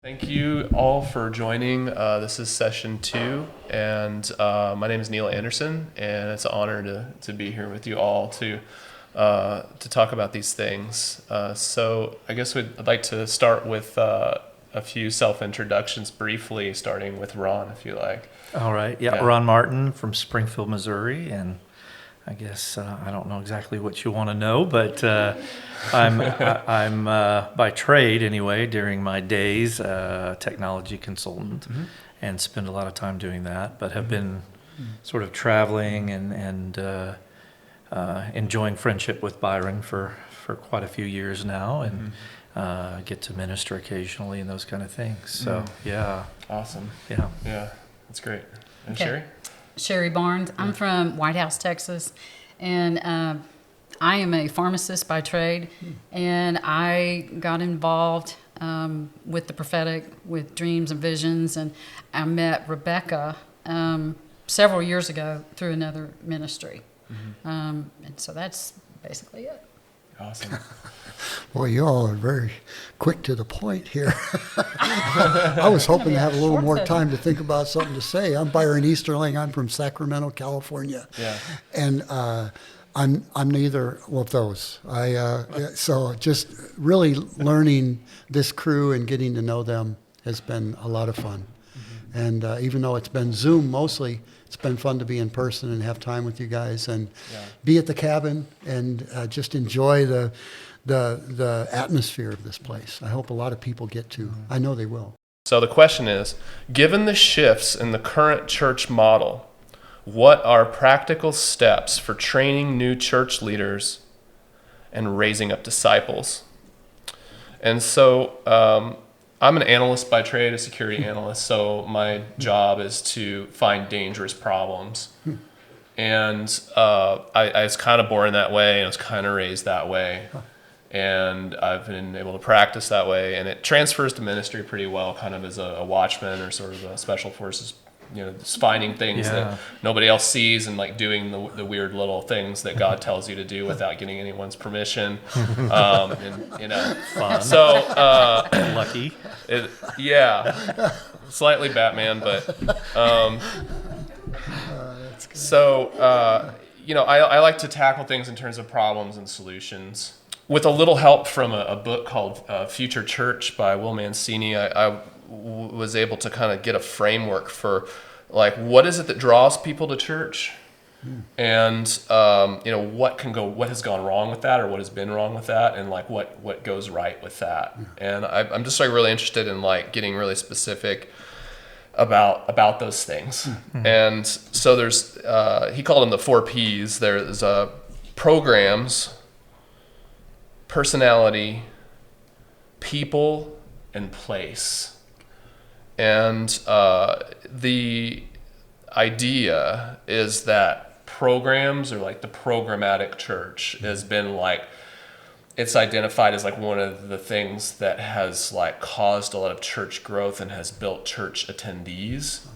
Thank you all for joining. This is session 2, and my name is Neil Anderson, and it's an honor to be here with you all to talk about these things. So I guess I'd like to start with a few self-introductions briefly, starting with Ron, if you like. All right. Yeah. Ron Martin from Springfield, Missouri, and I guess I don't know exactly what you want to know, but I'm by trade anyway. During my days, technology consultant, and spend a lot of time doing that. But have been sort of traveling and enjoying friendship with Byron for quite a few years now, and get to minister occasionally and those kind of things. So yeah, awesome. Yeah, that's great. And Okay. Sherry? Sherry Barnes. I'm from White House, Texas, and I am a pharmacist by trade, and I got involved with the prophetic, with dreams and visions, and I met Rebecca several years ago through another ministry, and so that's basically it. Awesome. Boy, you all are very quick to the point here. I was hoping to have a little more time to think about something to say. I'm Byron Easterling. I'm from Sacramento, California. Yeah. And I'm neither of those. So just really learning this crew and getting to know them has been a lot of fun. And even though it's been Zoom mostly, it's been fun to be in person and have time with you guys and be at the cabin and just enjoy the atmosphere of this place. I hope a lot of people get to. I know they will. So the question is, given the shifts in the current church model, what are practical steps for training new church leaders and raising up disciples? And so I'm an analyst by trade, a security analyst, so my job is to find dangerous problems. And I was kind of born that way, and I was kind of raised that way. And I've been able to practice that way, and it transfers to ministry pretty well, kind of as a watchman or sort of a special forces, just finding things that nobody else sees and like doing the weird little things that God tells you to do without getting anyone's permission. fun. So Lucky. slightly Batman, but so I like to tackle things in terms of problems and solutions. With a little help from a book called Future Church by Will Mancini, I was able to kind of get a framework for like what is it that draws people to church, and what has gone wrong with that, or what has been wrong with that, and like what goes right with that. And I'm just like really interested in like getting really specific about those things. And so there's he called them the 4 Ps. There's programs, personality, people, and place. And the idea is that programs, or like the programmatic church, has been like, it's identified as like one of the things that has like caused a lot of church growth and has built church attendees,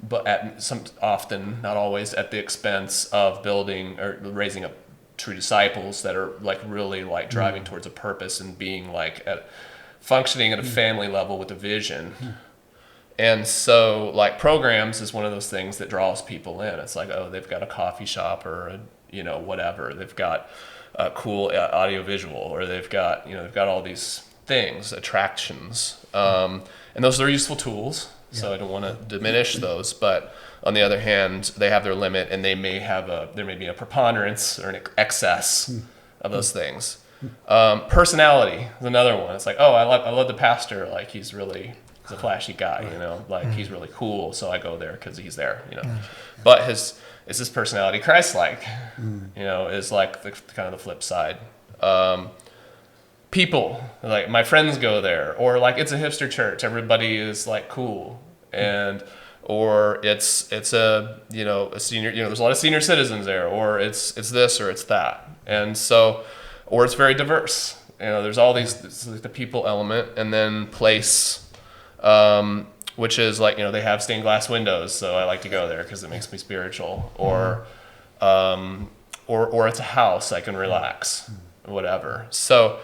but often, not always, at the expense of building or raising up true disciples that are like really like driving towards a purpose and being like functioning at a family level with a vision. And so like programs is one of those things that draws people in. It's like, oh, they've got a coffee shop or whatever. They've got a cool audio visual, or they've got all these things, attractions. And those are useful tools. So I don't want to diminish those, but on the other hand, they have their limit, and there may be a preponderance or an excess of those things. Personality is another one. It's like, oh, I love the pastor. Like he's a flashy guy, like he's really cool. So I go there because he's there, But is his personality Christ-like? Is like the kind of the flip side. People, like my friends go there, or like it's a hipster church. Everybody is like cool, or it's a senior, there's a lot of senior citizens there, or it's this or it's that, and so, or it's very diverse. There's all these, it's like the people element, and then place, which is like they have stained glass windows, so I like to go there because it makes me spiritual, or it's a house I can relax, whatever. So.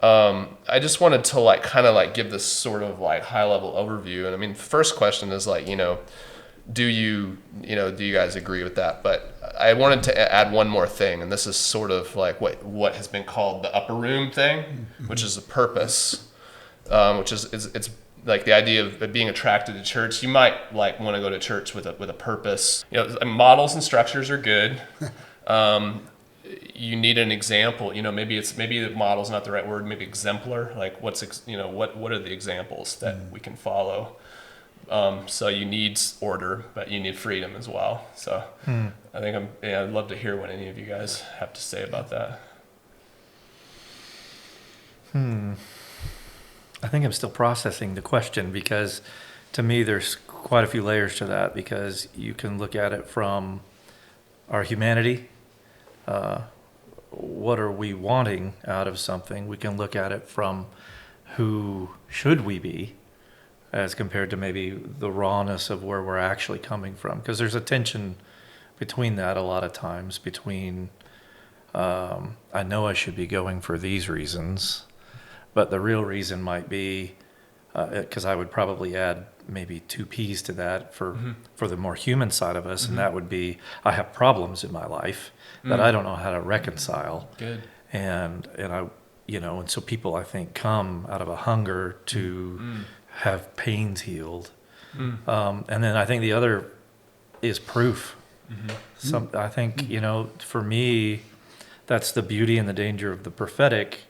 I just wanted to like kind of like give this sort of like high level overview. And I mean, the first question is like, do you guys agree with that? But I wanted to add one more thing, and this is sort of like what has been called the upper room thing, which is a purpose, which is it's like the idea of being attracted to church. You might like want to go to church with a purpose. Models and structures are good. You need an example. Maybe the model's not the right word. Maybe exemplar. Like what are the examples that we can follow? So you need order, but you need freedom as well. So I think I'd love to hear what any of you guys have to say about that. I think I'm still processing the question, because to me there's quite a few layers to that, because you can look at it from our humanity. What are we wanting out of something? We can look at it from who should we be, as compared to maybe the rawness of where we're actually coming from. Because there's a tension between that a lot of times, between I know I should be going for these reasons, but the real reason might be, because I would probably add maybe 2 P's to that for the more human side of us, and that would be, I have problems in my life that I don't know how to reconcile. Good. And I, and so people, I think, come out of a hunger to have pains healed. And then I think the other is proof. I think, for me, that's the beauty and the danger of the prophetic,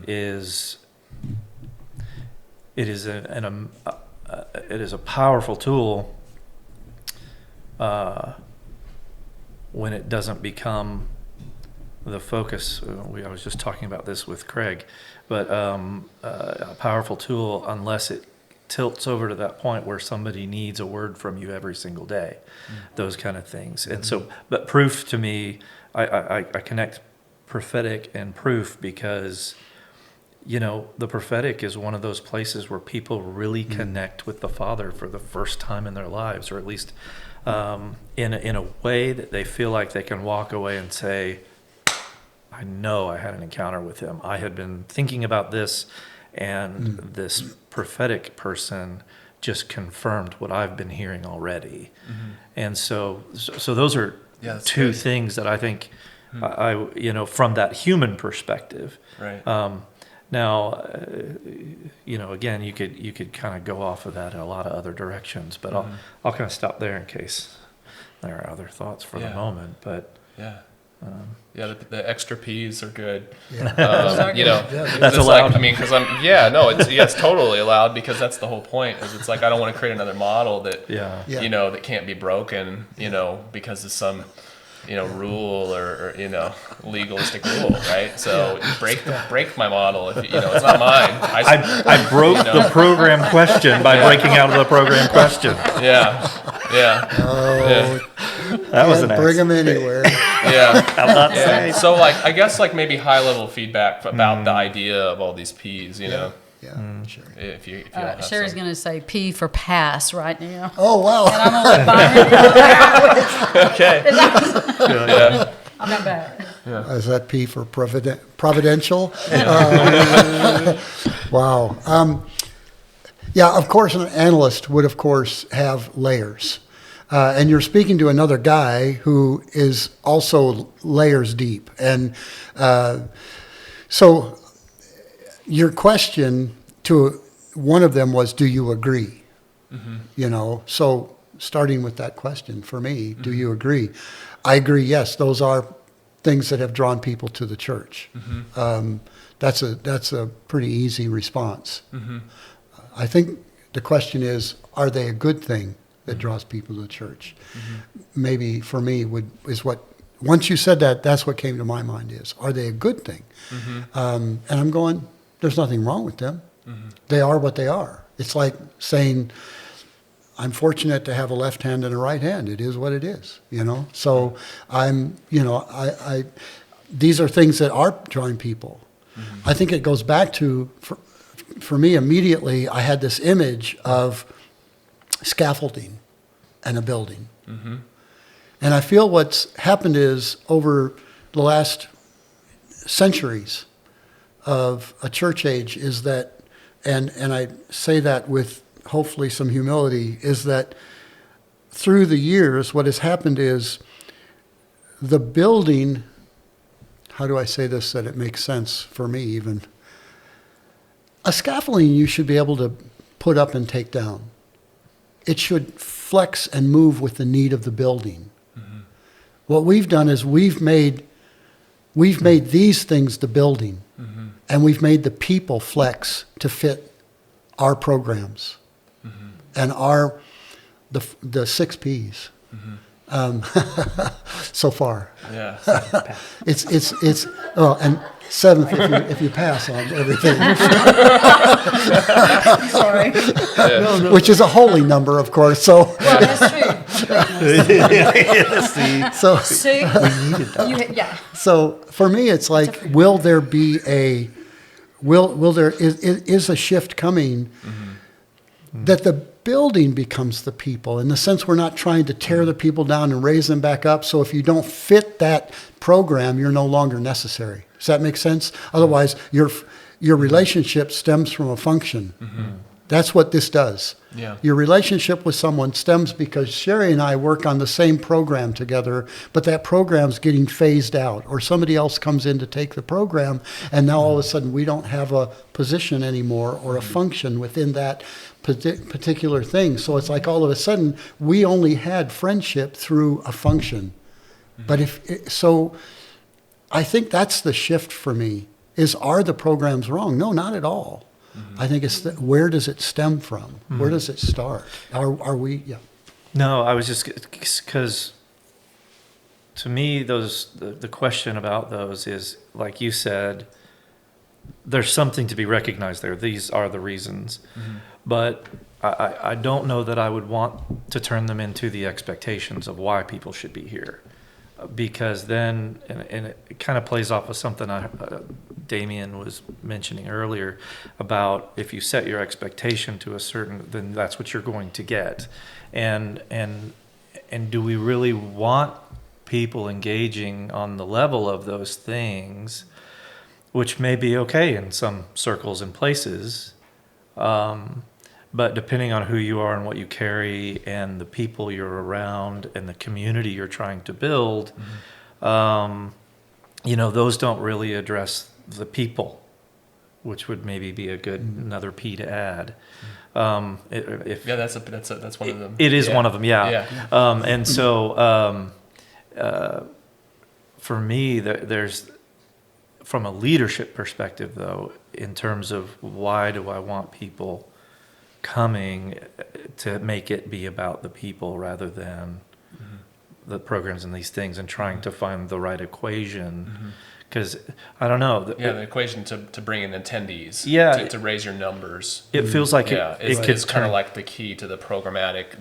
is it is a powerful tool when it doesn't become the focus. I was just talking about this with Craig, but a powerful tool unless it tilts over to that point where somebody needs a word from you every single day, those kind of things. And so, but proof to me, I connect prophetic and proof, because the prophetic is one of those places where people really connect with the Father for the first time in their lives, or at least in a way that they feel like they can walk away and say, I know I had an encounter with him. I had been thinking about this, and this prophetic person just confirmed what I've been hearing already. And so those are two good. things that I think I from that human perspective. Right. Now, again, you could kind of go off of that in a lot of other directions, but I'll kind of stop there in case there are other thoughts for the moment. But the extra P's are good. That's it's allowed. Like, because it's totally allowed, because that's the whole point. Is it's like I don't want to create another model that that can't be broken, because of some rule or legalistic rule, right? So break my model if it's not mine. I broke the program question by breaking out of the program question. That was an bring them anywhere. So I guess maybe high level feedback about the idea of all these P's, Sure. If you have Sherry's some. going to say P for pass right now. Oh, wow. And I'm going to let Byron. Okay. I'm not bad. Is that P for providential? Wow. Of course, an analyst would, of course, have layers. And you're speaking to another guy who is also layers deep. And so your question to one of them was, do you agree? So starting with that question for me, do you agree? I agree, yes. Those are things that have drawn people to the church. That's a pretty easy response. I think the question is, are they a good thing that draws people to the church? Maybe for me is what, once you said that, that's what came to my mind is, are they a good thing? And I'm going, there's nothing wrong with them. They are what they are. It's like saying, I'm fortunate to have a left hand and a right hand. It is what it is, So these are things that are drawing people. I think it goes back to, for me immediately, I had this image of scaffolding and a building. And I feel what's happened is over the last centuries, of a church age is that, and I say that with hopefully some humility, is that through the years, what has happened is the building, how do I say this that it makes sense for me even? A scaffolding you should be able to put up and take down. It should flex and move with the need of the building. Mm-hmm. What we've done is we've made these things the building, mm-hmm. and we've made the people flex to fit our programs, mm-hmm. and the 6 Ps. Mm-hmm. So far. Yeah. It's well, and 7th if you pass on everything. Sorry. Yeah. Which is a holy number, of course. So. Well, that's true. So. See, yeah. So for me, it's like, will there be is a shift coming, mm-hmm. that the building becomes the people, in the sense we're not trying to tear the people down and raise them back up. So if you don't fit that program, you're no longer necessary. Does that make sense? Otherwise, your relationship stems from a function. Mm-hmm. That's what this does. Yeah. Your relationship with someone stems because Sherry and I work on the same program together, but that program's getting phased out, or somebody else comes in to take the program, and now all of a sudden we don't have a position anymore or a function within that particular thing. So it's like all of a sudden we only had friendship through a function. Mm-hmm. But so I think that's the shift for me, are the programs wrong? No, not at all. Mm-hmm. I think it's where does it stem from? Mm-hmm. Where does it start? Are we? Yeah. No, I was just because to me the question about those is, like you said, there's something to be recognized there. These are the reasons, mm-hmm. but I don't know that I would want to turn them into the expectations of why people should be here, because then and it kind of plays off of something Damien was mentioning earlier about if you set your expectation to a certain, then that's what you're going to get. And do we really want people engaging on the level of those things, which may be okay in some circles and places, but depending on who you are and what you carry and the people you're around and the community you're trying to build, mm-hmm. Those don't really address the people, which would maybe be a good another P to add. That's one of them. It is one of them, yeah. And so for me, there's, from a leadership perspective, though, in terms of why do I want people coming, to make it be about the people rather than mm-hmm. the programs and these things, and trying to find the right equation. Mm-hmm. Because I don't know. The equation to bring in attendees. Yeah. To raise your numbers. It feels like it's kind of like the key to the programmatic.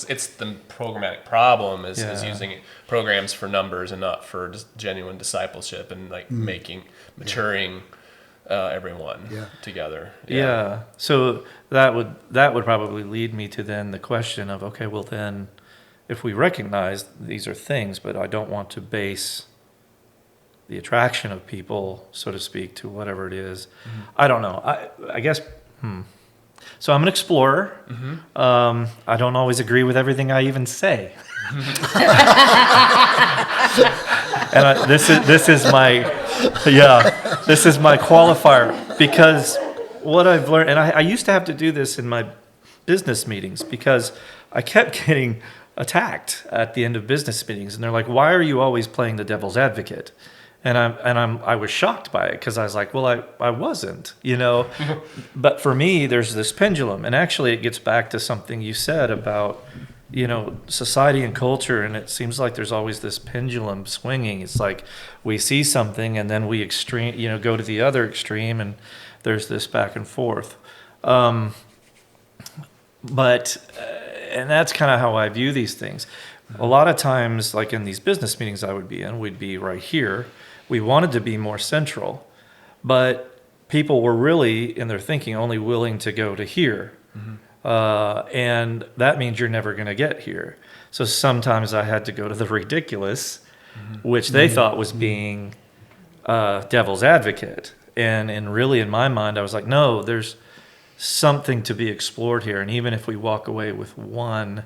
It's the programmatic problem is using programs for numbers and not for just genuine discipleship and maturing everyone together. Yeah. So that would probably lead me to then the question of, okay, well then, if we recognize these are things, but I don't want to base the attraction of people, so to speak, to whatever it is. Mm-hmm. I don't know. I guess. So I'm an explorer. Mm-hmm. I don't always agree with everything I even say. And this is my qualifier, because what I've learned, and I used to have to do this in my business meetings, because I kept getting attacked at the end of business meetings, and they're like, "Why are you always playing the devil's advocate?" And I was shocked by it, because I was like, well, I wasn't, But for me, there's this pendulum, and actually it gets back to something you said about, society and culture, and it seems like there's always this pendulum swinging. It's like we see something and then we go to the other extreme, and there's this back and forth. And that's kind of how I view these things. A lot of times, like in these business meetings I would be in, we'd be right here. We wanted to be more central, but people were really, in their thinking, only willing to go to here. Mm-hmm. And that means you're never going to get here. So sometimes I had to go to the ridiculous, mm-hmm. which they mm-hmm. thought was being devil's advocate. And really, in my mind, I was like, no, there's something to be explored here. And even if we walk away with one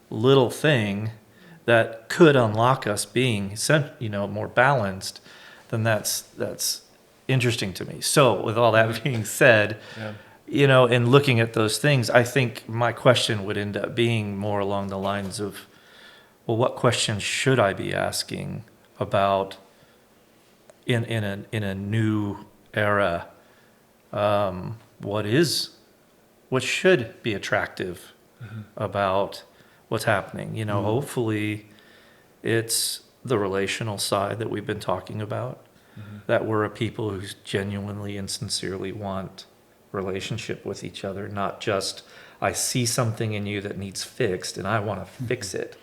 little thing that could unlock us being, more balanced, then that's interesting to me. So with all that being said, in looking at those things, I think my question would end up being more along the lines of, well, what questions should I be asking about in a new era? What should be attractive about what's happening? Hopefully it's the relational side that we've been talking about, that we're a people who genuinely and sincerely want relationship with each other, not just, I see something in you that needs fixed and I want to fix it,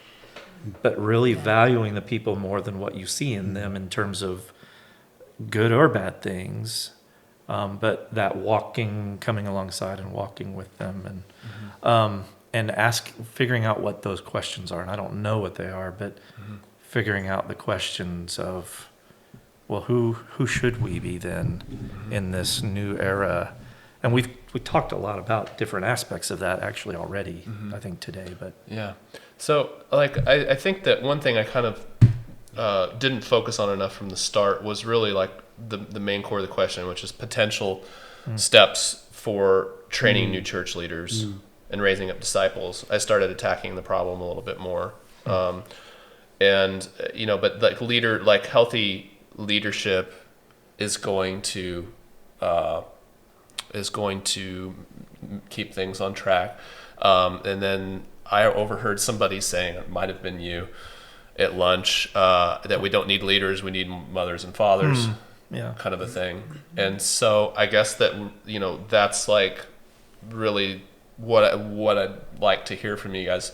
but really valuing the people more than what you see in them in terms of good or bad things. But that coming alongside and walking with them and figuring out what those questions are. And I don't know what they are, but figuring out the questions of, well, who should we be then in this new era? And we talked a lot about different aspects of that actually already, I think today, but. Yeah. So I think that one thing I kind of didn't focus on enough from the start was really like the main core of the question, which is potential steps for training new church leaders and raising up disciples. I started attacking the problem a little bit more. But healthy leadership is going to keep things on track. And then I overheard somebody saying, it might have been you at lunch, that we don't need leaders, we need mothers and fathers, kind of a thing. And so I guess that, that's like really what I'd like to hear from you guys.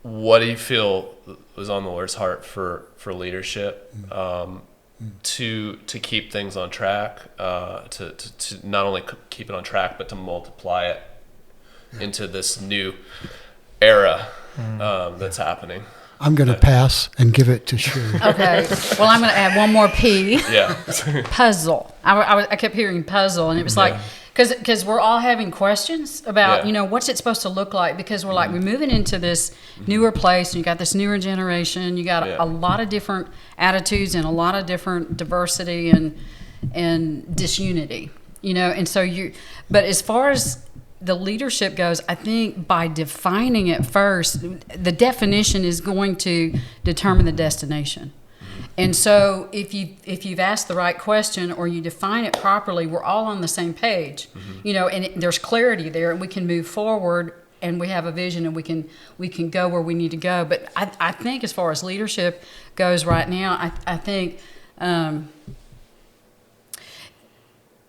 What do you feel was on the Lord's heart for leadership, to keep things on track, to not only keep it on track, but to multiply it into this new era that's happening? I'm going to pass and give it to Sherry. Okay. Well, I'm going to add one more P. Yeah. Puzzle. I kept hearing puzzle, and it was like, because we're all having questions about, what's it supposed to look like? Because we're like, we're moving into this newer place, and you got this newer generation. You got a lot of different attitudes and a lot of different diversity and disunity, and so but as far as the leadership goes, I think by defining it first, the definition is going to determine the destination. And so if you've asked the right question or you define it properly, we're all on the same page, and there's clarity there, and we can move forward, and we have a vision, and we can go where we need to go. But I think as far as leadership goes right now, I think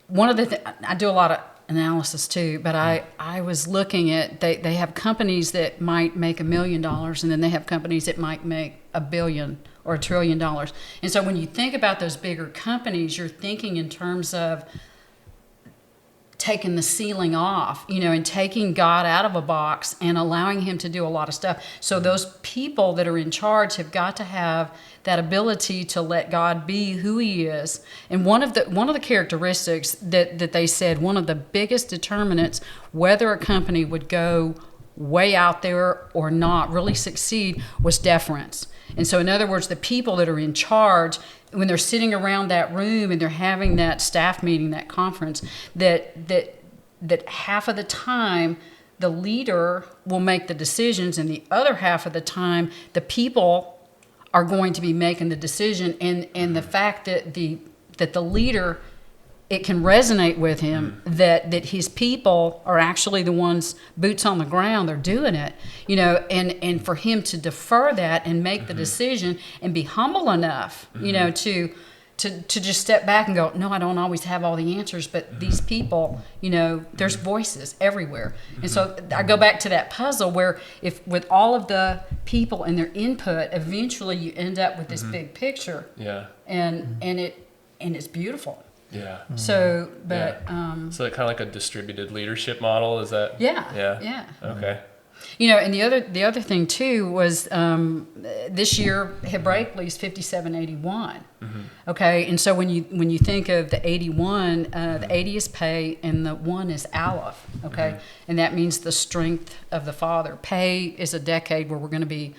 one of the I do a lot of analysis too, but I was looking at, they have companies that might make $1 million, and then they have companies that might make $1 billion or $1 trillion. And so when you think about those bigger companies, you're thinking in terms of taking the ceiling off, and taking God out of a box and allowing him to do a lot of stuff. So those people that are in charge have got to have that ability to let God be who he is. And one of the characteristics that they said, one of the biggest determinants whether a company would go way out there or not, really succeed, was deference. And so in other words, the people that are in charge, when they're sitting around that room and they're having that staff meeting, that conference, that half of the time the leader will make the decisions, and the other half of the time the people are going to be making the decision. And the fact that the leader, it can resonate with him that his people are actually the ones, boots on the ground, they're doing it, and for him to defer that and make the decision and be humble enough, to just step back and go, no, I don't always have all the answers, but these people, there's voices everywhere. And so I go back to that puzzle where if with all of the people and their input, eventually you end up with this big picture. Yeah. And it's beautiful. Yeah. So, but so kind of like a distributed leadership model, is that? Yeah. Okay. And the other thing too was this year Hebraically is 5781. Okay, and so when you think of the 81, the 80 is Pei and the 1 is Aleph. Okay, and that means the strength of the Father. Pei is a decade where we're going to be.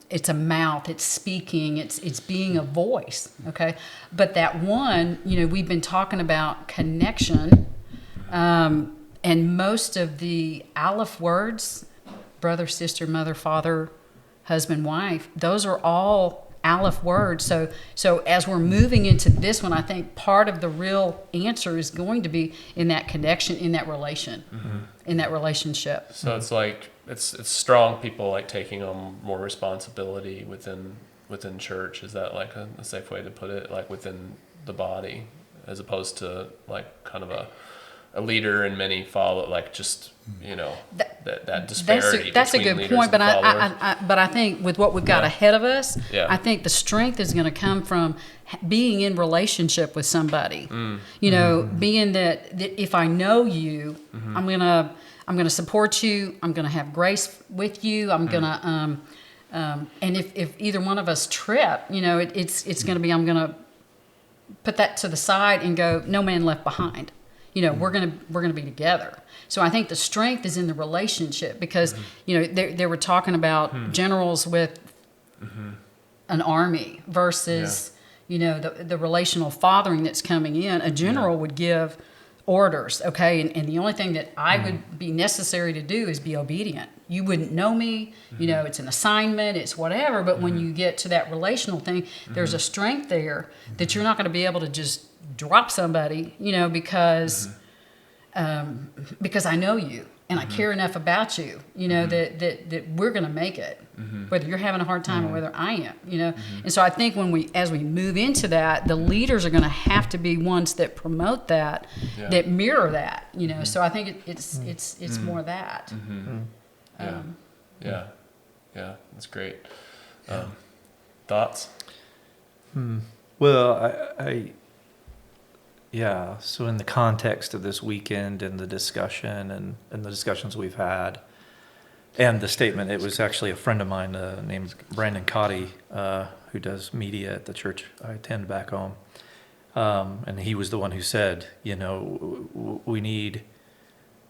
It's a mouth. It's speaking. It's being a voice. Okay, but that 1, we've been talking about connection. And most of the Aleph words, brother, sister, mother, father, husband, wife, those are all Aleph words. So as we're moving into this one, I think part of the real answer is going to be in that connection, in that in that relationship. So it's like it's strong people like taking on more responsibility within church. Is that like a safe way to put it? Like within the body, as opposed to like kind of a leader and many follow, like just that disparity. That's a between good leaders point, and followers. but I think with what we've got ahead of us, Yeah. I think the strength is going to come from being in relationship with somebody. Being that if I know you, I'm gonna support you. I'm gonna have grace with you. I'm gonna and if either one of us trip, it's gonna be, I'm gonna put that to the side and go, no man left behind. We're gonna be together. So I think the strength is in the relationship because they were talking about generals with an army versus the relational fathering that's coming in. A general would give orders, okay, and the only thing that I would be necessary to do is be obedient. You wouldn't know me, it's an assignment, it's whatever. But when you get to that relational thing, there's a strength there that you're not going to be able to just drop somebody, because I know you and I care enough about you, that we're going to make it, whether you're having a hard time or whether I am, And so I think as we move into that, the leaders are going to have to be ones that promote that, that mirror that, So I think it's more that. Yeah, that's great. Thoughts? Well, so in the context of this weekend and the discussion and the discussions we've had and the statement, it was actually a friend of mine named Brandon Cotty, who does media at the church I attend back home. And he was the one who said, we need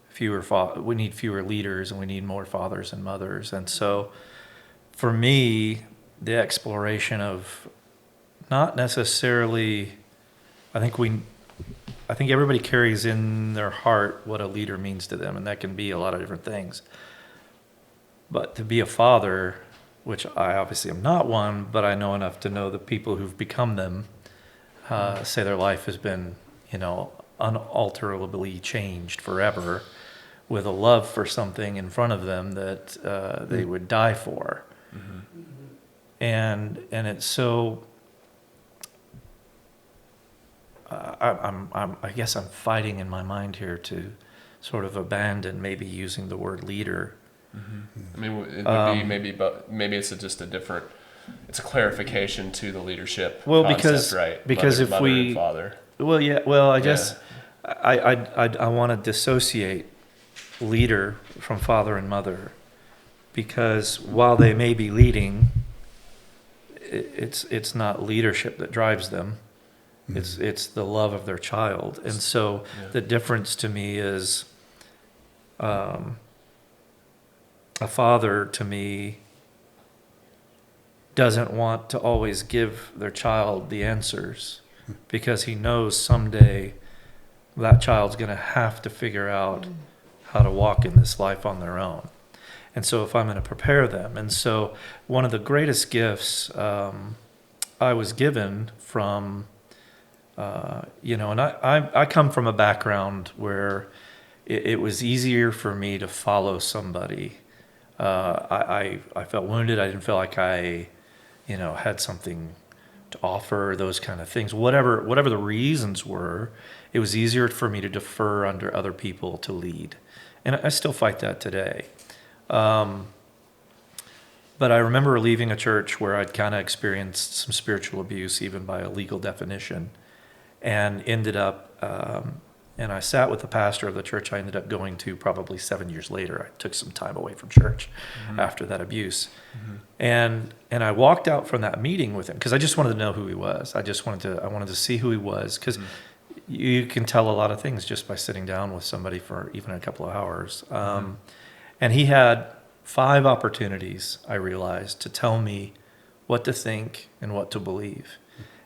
fewer leaders and we need more fathers and mothers. And so for me, the exploration of not necessarily, I think everybody carries in their heart what a leader means to them, and that can be a lot of different things. But to be a father, which I obviously am not one, but I know enough to know the people who've become them, say their life has been, unalterably changed forever with a love for something in front of them that they would die for. And it's so... I guess I'm fighting in my mind here to sort of abandon maybe using the word leader. I mean, it would be maybe, but maybe it's just it's a clarification to the leadership concept, right? Because mother and father. I guess I want to dissociate leader from father and mother, because while they may be leading, it's not leadership that drives them. It's the love of their child. And so the difference to me is a father to me doesn't want to always give their child the answers, because he knows someday that child's going to have to figure out how to walk in this life on their own. And so if I'm going to prepare them, and so one of the greatest gifts I was given from and I come from a background where it was easier for me to follow somebody. I felt wounded. I didn't feel like I, had something to offer, those kind of things. Whatever the reasons were, it was easier for me to defer under other people to lead. And I still fight that today. But I remember leaving a church where I'd kind of experienced some spiritual abuse, even by a legal definition, and ended up And I sat with the pastor of the church I ended up going to probably 7 years later. I took some time away from church after that abuse. And I walked out from that meeting with him because I just wanted to know who he was. I wanted to see who he was, because you can tell a lot of things just by sitting down with somebody for even a couple of hours. And he had 5 opportunities, I realized, to tell me what to think and what to believe.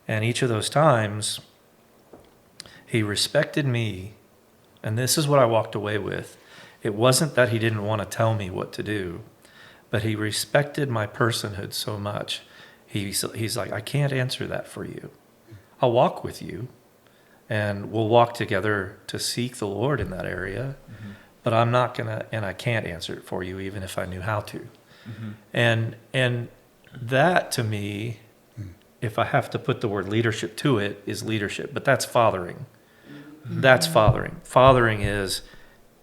And each of those times, he respected me, and this is what I walked away with. It wasn't that he didn't want to tell me what to do, but he respected my personhood so much. He's like, I can't answer that for you. I'll walk with you, and we'll walk together to seek the Lord in that area, but I'm not gonna, and I can't answer it for you even if I knew how to. And that, to me, if I have to put the word leadership to it, is leadership, but that's fathering. That's fathering. Fathering is,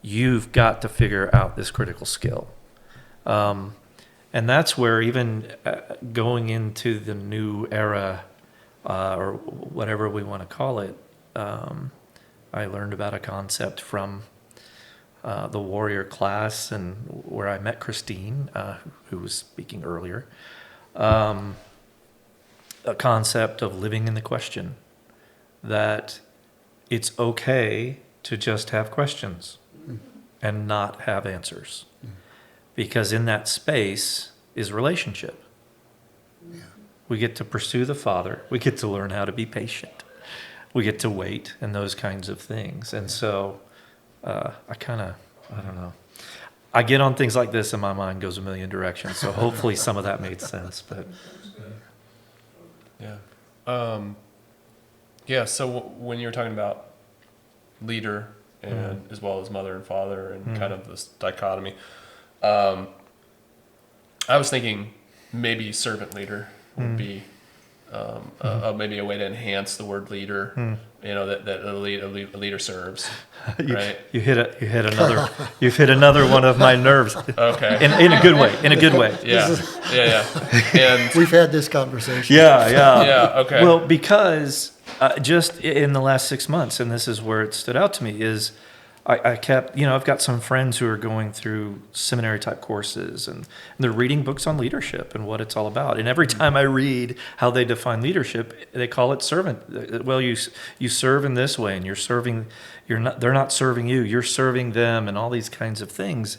you've got to figure out this critical skill. And that's where even going into the new era, or whatever we want to call it, I learned about a concept from the warrior class, and where I met Christine, who was speaking earlier, a concept of living in the question, that it's okay to just have questions and not have answers, because in that space is relationship. We get to pursue the Father. We get to learn how to be patient. We get to wait, and those kinds of things. And so I don't know. I get on things like this and my mind goes a million directions. So hopefully some of that made sense. But So when you're talking about leader and as well as mother and father and kind of this dichotomy, I was thinking maybe servant leader would be maybe a way to enhance the word leader. That a leader serves. Right? You've hit another one of my nerves. Okay. In a good way. In a good way. Yeah. And We've had this conversation. Yeah. Okay. Well, because just in the last 6 months, and this is where it stood out to me, is I kept, I've got some friends who are going through seminary type courses, and they're reading books on leadership and what it's all about. And every time I read how they define leadership, they call it servant. Well, you serve in this way, and they're not serving you, you're serving them, and all these kinds of things.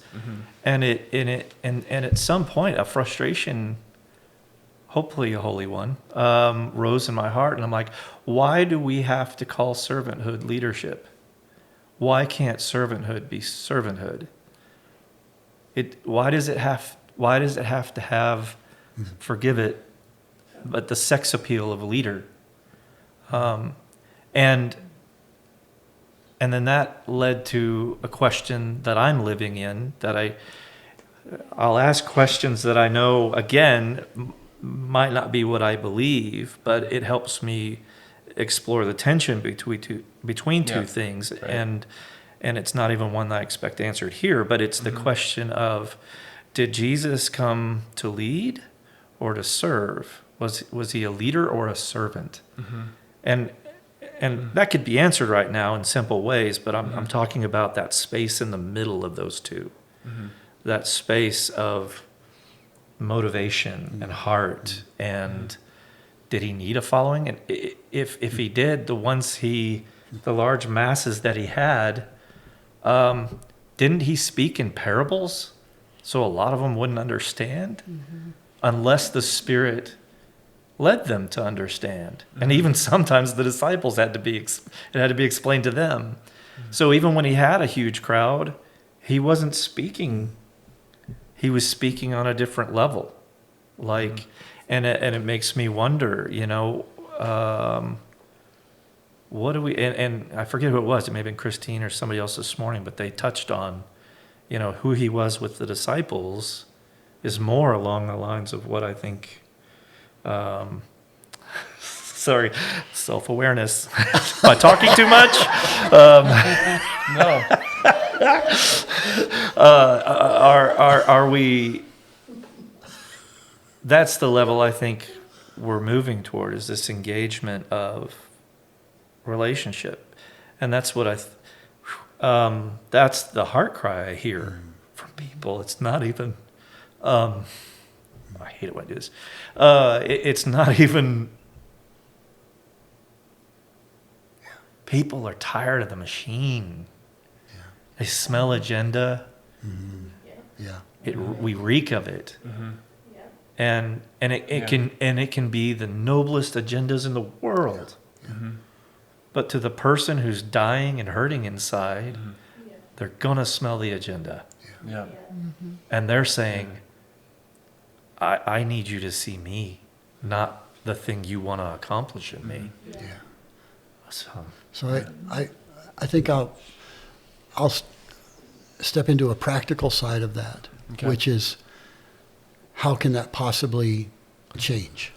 And at some point, a frustration, hopefully a holy one, rose in my heart, and I'm like, why do we have to call servanthood leadership? Why can't servanthood be servanthood? Why does it have to have, forgive it, but the sex appeal of a leader? And then that led to a question that I'm living in, that I'll ask questions that I know, again, might not be what I believe, but it helps me explore the tension between two things. Right. And it's not even one that I expect answered here, but it's the question of, did Jesus come to lead or to serve? Was he a leader or a servant? And that could be answered right now in simple ways, but I'm talking about that space in the middle of those two. That space of motivation and heart, and did he need a following? And if he did, the large masses that he had, didn't he speak in parables? So a lot of them wouldn't understand unless the Spirit led them to understand. And even sometimes the disciples it had to be explained to them. So even when he had a huge crowd, he wasn't speaking. He was speaking on a different level. And it makes me wonder, what do we, and I forget who it was, it may have been Christine or somebody else this morning, but they touched on, who he was with the disciples is more along the lines of what I think, sorry, self-awareness. Am I talking too much? No. Are we, that's the level I think we're moving toward, is this engagement of relationship. And that's what That's the heart cry I hear from people. It's not even, I hate it when I do this. It's not even, people are tired of the machine. Yeah. They smell agenda. Yeah. We reek of it. And it can be the noblest agendas in the world. But to the person who's dying and hurting inside, they're gonna smell the agenda. Yeah. And they're saying, I need you to see me, not the thing you want to accomplish in me. Yeah. So, I think I'll step into a practical side of that, Okay. which is how can that possibly change?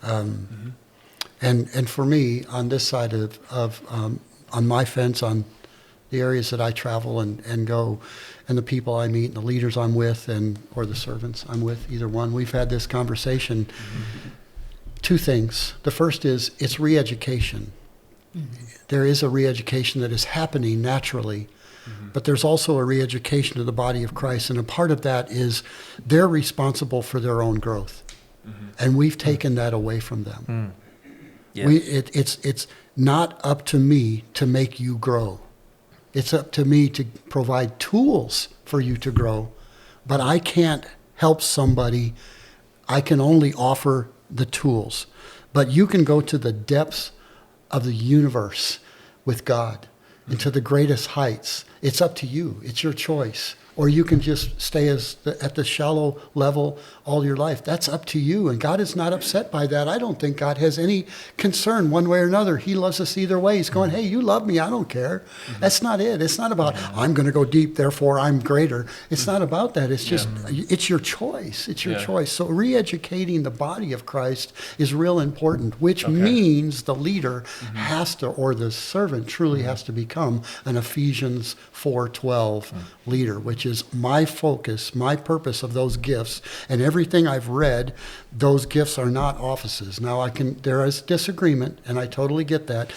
And for me, on this side on my fence, on the areas that I travel and go, and the people I meet, and the leaders I'm with, or the servants I'm with, either one, we've had this conversation. Two things. The first is it's re-education. There is a re-education that is happening naturally, but there's also a re-education of the body of Christ, and a part of that is they're responsible for their own growth, and we've taken that away from them. yes. It's not up to me to make you grow. It's up to me to provide tools for you to grow, but I can't help somebody. I can only offer the tools. But you can go to the depths of the universe with God and to the greatest heights. It's up to you. It's your choice. Or you can just stay at the shallow level all your life. That's up to you. And God is not upset by that. I don't think God has any concern one way or another. He loves us either way. He's going, hey, you love me. I don't care. That's not it. It's not about, I'm going to go deep, therefore I'm greater. It's not about that. It's just, it's your choice. It's your choice. So re-educating the body of Christ is real important, which means the leader has to, or the servant truly has to become an Ephesians 4:12 leader, which is my focus, my purpose of those gifts. And everything I've read, those gifts are not offices. Now there is disagreement, and I totally get that.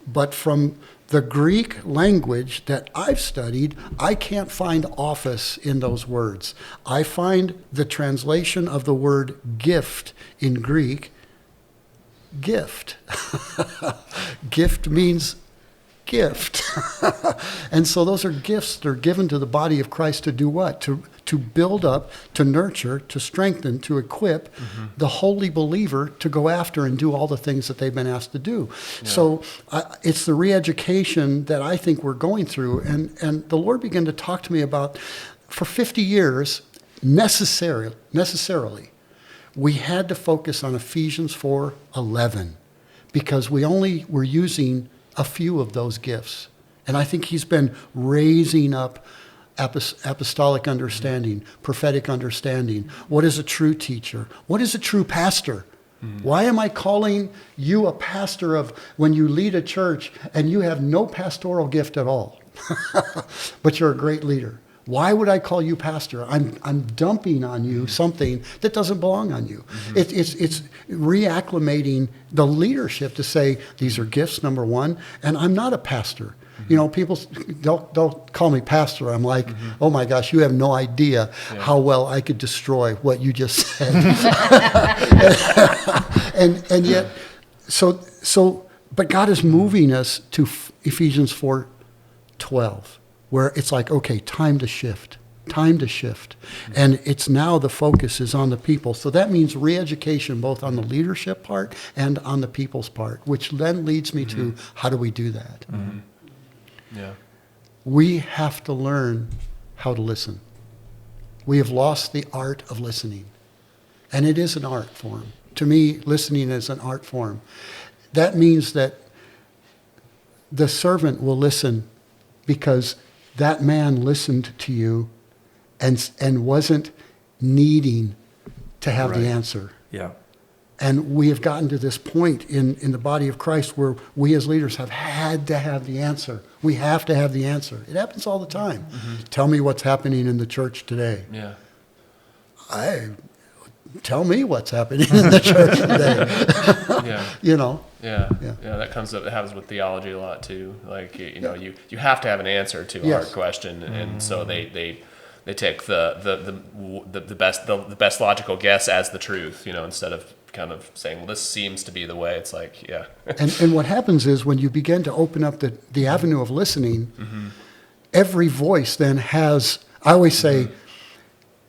But from the Greek language that I've studied, I can't find office in those words. I find the translation of the word gift in Greek, gift. Gift means gift. And so those are gifts that are given to the body of Christ to do what? To build up, to nurture, to strengthen, to equip the holy believer to go after and do all the things that they've been asked to do. So it's the re-education that I think we're going through. And the Lord began to talk to me about, for 50 years, necessarily, we had to focus on Ephesians 4:11 because we only were using a few of those gifts. And I think he's been raising up apostolic understanding, prophetic understanding. What is a true teacher? What is a true pastor? Why am I calling you a pastor when you lead a church and you have no pastoral gift at all, but you're a great leader? Why would I call you pastor? I'm dumping on you something that doesn't belong on you. It's reacclimating the leadership to say, these are gifts, number one, and I'm not a pastor. You know, people don't call me pastor. I'm like, oh my gosh, you have no idea how well I could destroy what you just said. and yet, but God is moving us to Ephesians 4:12. Where it's like, okay, time to shift. And it's now the focus is on the people. So that means re-education both on the leadership part and on the people's part, which then leads me to how do we do that? Yeah. We have to learn how to listen. We have lost the art of listening. And it is an art form. To me, listening is an art form. That means that the servant will listen because that man listened to you and wasn't needing to have the answer. Yeah. And we have gotten to this point in the body of Christ where we as leaders have had to have the answer. We have to have the answer. It happens all the time. Tell me what's happening in the church today. Yeah. tell me what's happening in the church today. Yeah. You know, Yeah. Yeah. That comes up. It happens with theology a lot too. Like you have to have an answer to a Yes. hard question, and so they take the best logical guess as the truth. Instead of kind of saying, well, this seems to be the way. It's like, yeah. and what happens is when you begin to open up the avenue of listening, every voice then has. I always say.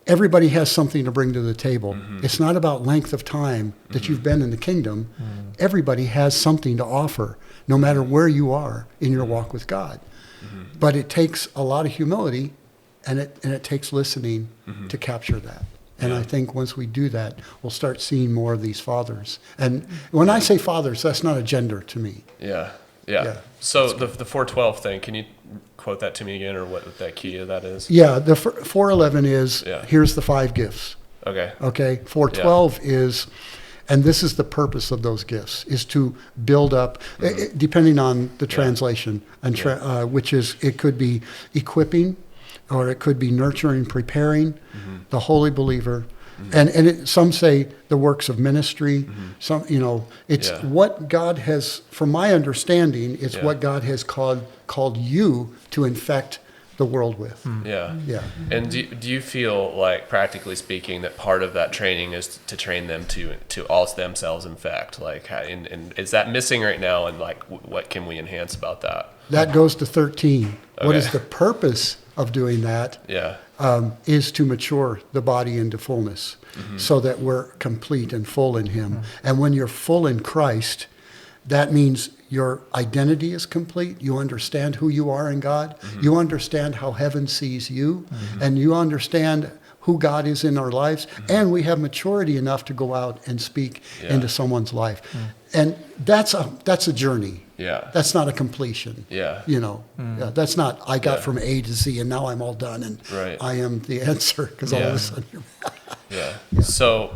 Everybody has something to bring to the table. It's not about length of time that you've been in the kingdom. Everybody has something to offer, no matter where you are in your walk with God. But it takes a lot of humility, and it takes listening to capture that. And I think once we do that, we'll start seeing more of these fathers. And when I say fathers, that's not a gender to me. Yeah. Yeah. So the 412 thing, can you quote that to me again, or what that key of that is? Yeah, the 411 is, Yeah. here's the 5 gifts. Okay. Okay, 412 is, and this is the purpose of those gifts, is to build up, depending on the translation, and which is, it could be equipping, or it could be nurturing, preparing the holy believer. And some say the works of ministry. Some, it's what God has, from my understanding, it's what God has called you to infect the world with. Yeah. Yeah. And do you feel like, practically speaking, that part of that training is to train them to all themselves infect? Like, and is that missing right now? And like, what can we enhance about that? That goes to 13. What Okay. is the purpose of doing that? Yeah. Is to mature the body into fullness, so that we're complete and full in Him. And when you're full in Christ, that means your identity is complete. You understand who you are in God. You understand how heaven sees you, and you understand who God is in our lives. And we have maturity enough to go out and speak into someone's life. And that's a journey. Yeah. That's not a completion. Yeah. Yeah, that's not, I got Yeah. from A to Z and now I'm all done and Right. I am the answer, because all of Yeah. a sudden you're Yeah. So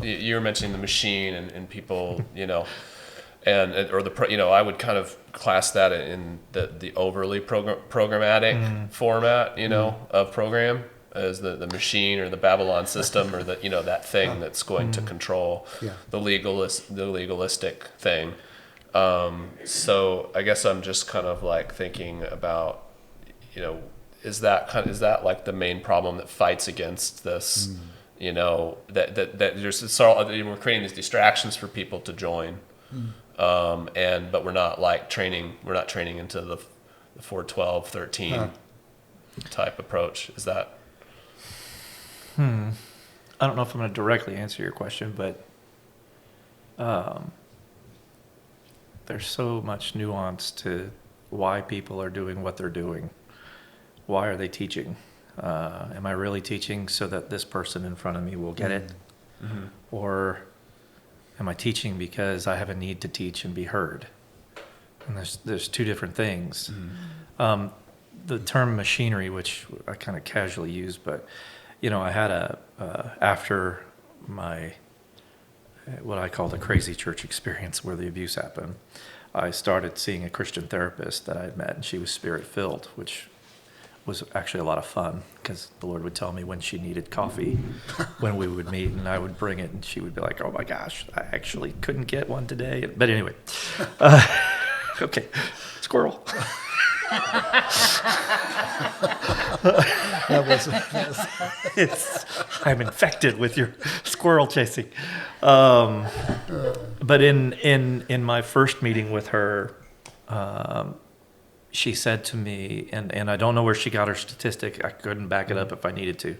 you were mentioning the machine and people, I would kind of class that in the overly programmatic format, of program, as the machine or the Babylon system, or that thing that's going to control the legalistic thing. So I guess I'm just kind of like thinking about, is that like the main problem that fights against this? That we're creating these distractions for people to join, but we're not like training. We're not training into the 412, 13 type approach. Is that? I don't know if I'm going to directly answer your question, but there's so much nuance to why people are doing what they're doing. Why are they teaching? Am I really teaching so that this person in front of me will get it? Or am I teaching because I have a need to teach and be heard? And there's two different things. The term machinery, which I kind of casually use, but I had after my what I call the crazy church experience where the abuse happened, I started seeing a Christian therapist that I had met, and she was spirit-filled, which was actually a lot of fun, because the Lord would tell me when she needed coffee when we would meet, and I would bring it, and she would be like, oh my gosh, I actually couldn't get one today. But anyway, okay, squirrel. I'm infected with your squirrel chasing. But in my first meeting with her, she said to me, and I don't know where she got her statistic. I couldn't back it up if I needed to.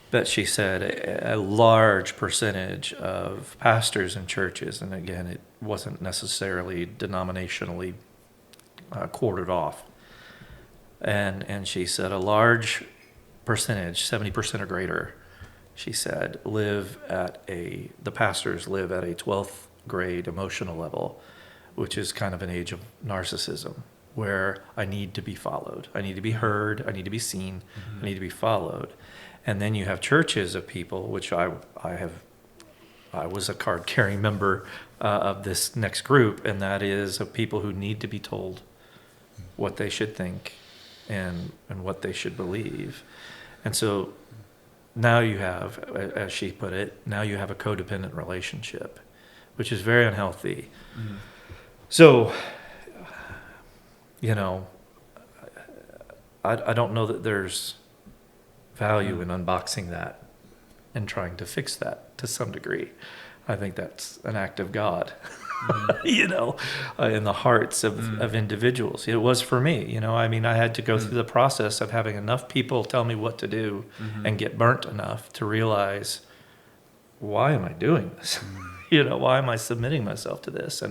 But she said a large percentage of pastors in churches, and again, it wasn't necessarily denominationally quartered off. And she said a large percentage, 70% or greater, she said, the pastors live at a 12th grade emotional level, which is kind of an age of narcissism, where I need to be followed. I need to be heard. I need to be seen. I need to be followed. And then you have churches of people, which I was a card-carrying member of this next group, and that is of people who need to be told what they should think and what they should believe. And so now you have, as she put it, now you have a codependent relationship, which is very unhealthy. Mm-hmm. So, I don't know that there's value in unboxing that and trying to fix that to some degree. I think that's an act of God, in the hearts of individuals. It was for me, I had to go through the process of having enough people tell me what to do and get burnt enough to realize, why am I doing this? Why am I submitting myself to this?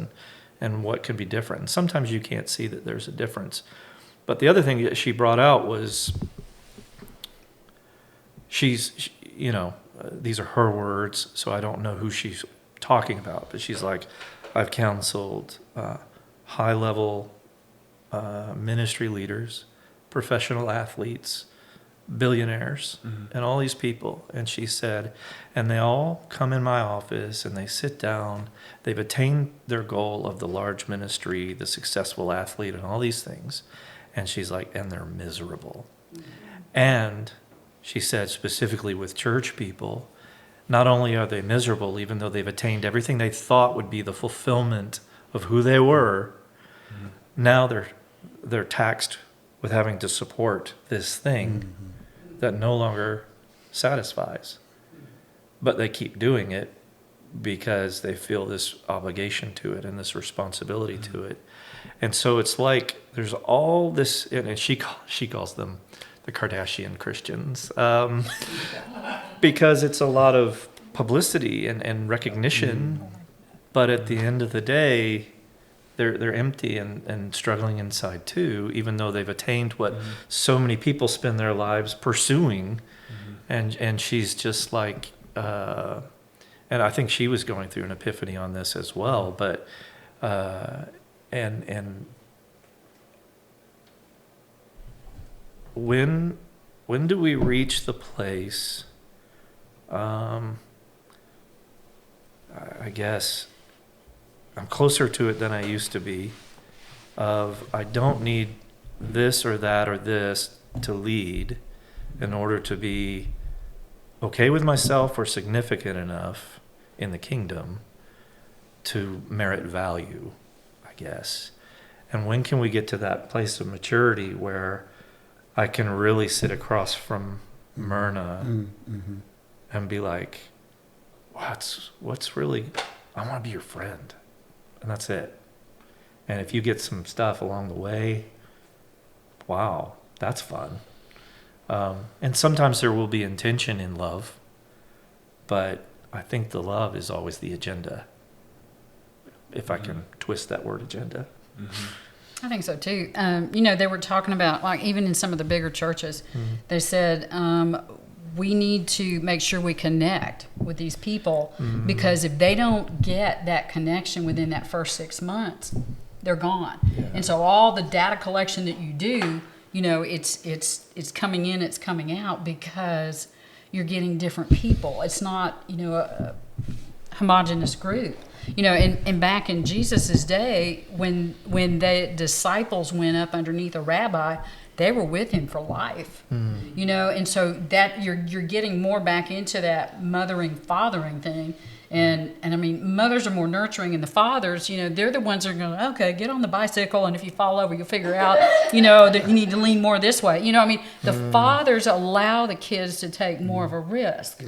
And what could be different? And sometimes you can't see that there's a difference. But the other thing that she brought out was these are her words, so I don't know who she's talking about, but she's like, I've counseled high-level ministry leaders, professional athletes, billionaires, and all these people. And she said, and they all come in my office and they sit down. They've attained their goal of the large ministry, the successful athlete, and all these things. And she's like, and they're miserable. And she said specifically with church people, not only are they miserable, even though they've attained everything they thought would be the fulfillment of who they were, now they're taxed with having to support this thing that no longer satisfies. But they keep doing it because they feel this obligation to it and this responsibility to it. And so it's like there's all this, and she calls them the Kardashian Christians, because it's a lot of publicity and recognition, but at the end of the day, they're empty and struggling inside too, even though they've attained what so many people spend their lives pursuing. And she's just like, and I think she was going through an epiphany on this as well, but and when do we reach the place, I guess I'm closer to it than I used to be, of I don't need this or that or this to lead in order to be okay with myself or significant enough in the kingdom to merit value, I guess. And when can we get to that place of maturity where I can really sit across from Myrna and be like, what's really, I want to be your friend. And that's it. And if you get some stuff along the way, wow, that's fun. And sometimes there will be intention in love, but I think the love is always the agenda, if I can twist that word agenda. I think so too. They were talking about, like, even in some of the bigger churches, they said, we need to make sure we connect with these people, because if they don't get that connection within that first 6 months, they're gone. Yeah. And so all the data collection that you do, it's coming in, it's coming out, because you're getting different people. It's not, a homogenous group. And back in Jesus's day, when the disciples went up underneath a rabbi, they were with him for life. And so that you're getting more back into that mothering, fathering thing. And I mean, mothers are more nurturing, and the fathers, they're the ones that are going, okay, get on the bicycle, and if you fall over, you'll figure out, that you need to lean more this way. The fathers allow the kids to take more of a risk,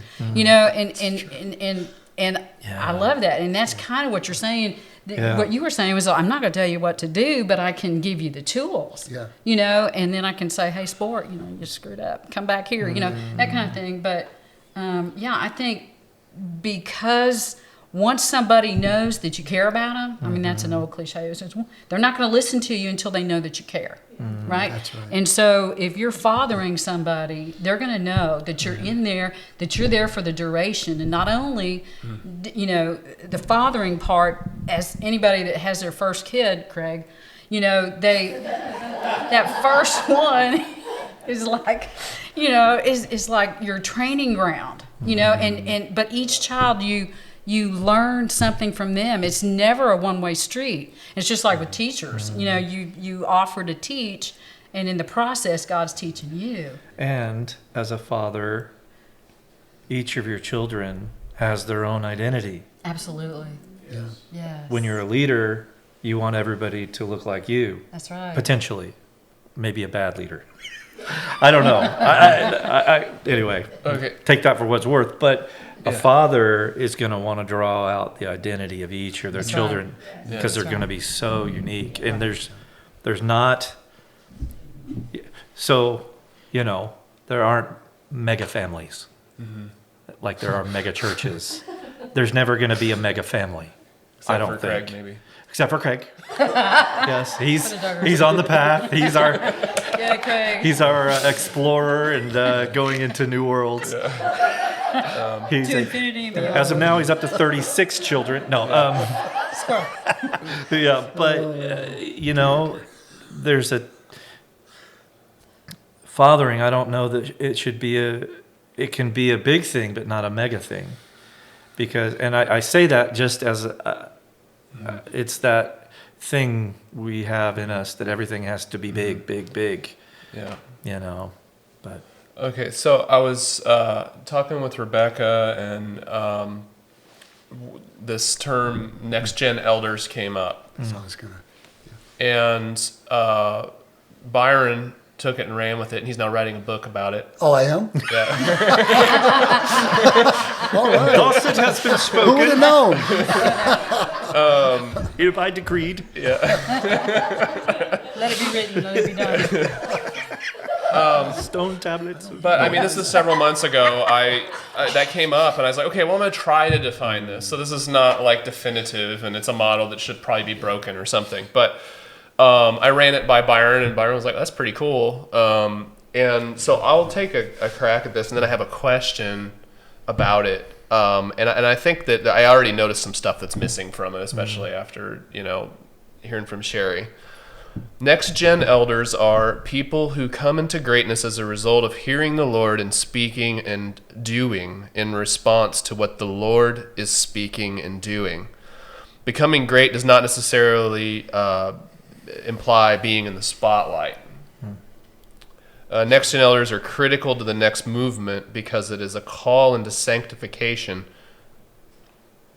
and I love that. And that's kind of what you're saying. What you were saying was, I'm not going to tell you what to do, but I can give you the tools, and then I can say, hey, sport, you screwed up, come back here, that kind of thing. But I think because once somebody knows that you care about them, I mean, that's an old cliche. They're not going to listen to you until they know that you care, right? That's right. And so if you're fathering somebody, they're going to know that you're in there, that you're there for the duration. And not only, the fathering part, as anybody that has their first kid, Craig, that first one is like, is like your training ground, but each child you learn something from them. It's never a one-way street. It's just like with teachers. You offer to teach, and in the process, God's teaching you. And as a father, each of your children has their own identity. Absolutely. Yes. Yes. When you're a leader, you want everybody to look like you, That's right. potentially. Maybe a bad leader. I don't know. Anyway, Okay. take that for what's worth. But a Yeah. father is going to want to draw out the identity of each of their That's children right. because That's they're going to right. be so unique. And there's not. So, there aren't mega families like there are mega churches. There's never going to be a mega family. I Except don't for think. Craig, maybe. Except for Craig. Yes, he's on the path. He's our Yeah, Craig. explorer and going into new worlds. He's To infinity and beyond. as of now, he's up to 36 children. No, Squirrel. yeah, but there's a fathering. I don't know that it should be it can be a big thing, but not a mega thing, because, and I say that just as it's that thing we have in us that everything has to be big, big, big. Yeah. But Okay, so I was talking with Rebecca, and this term "next gen elders" came up, So I was gonna. and Byron took it and ran with it, and he's now writing a book about it. Oh, I am. Yeah. All right. thus it has been Who would have known? if I decreed. Let it be written. Let it be done. Stone tablets. But I mean, this is several months ago. That came up, and I was like, okay, well, I'm going to try to define this. So this is not like definitive, and it's a model that should probably be broken or something. But I ran it by Byron, and Byron was like, that's pretty cool. And so I'll take a crack at this, and then I have a question about it. And I think that I already noticed some stuff that's missing from it, especially after hearing from Sherry. Next gen elders are people who come into greatness as a result of hearing the Lord and speaking and doing in response to what the Lord is speaking and doing. Becoming great does not necessarily imply being in the spotlight. Next gen elders are critical to the next movement because it is a call into sanctification.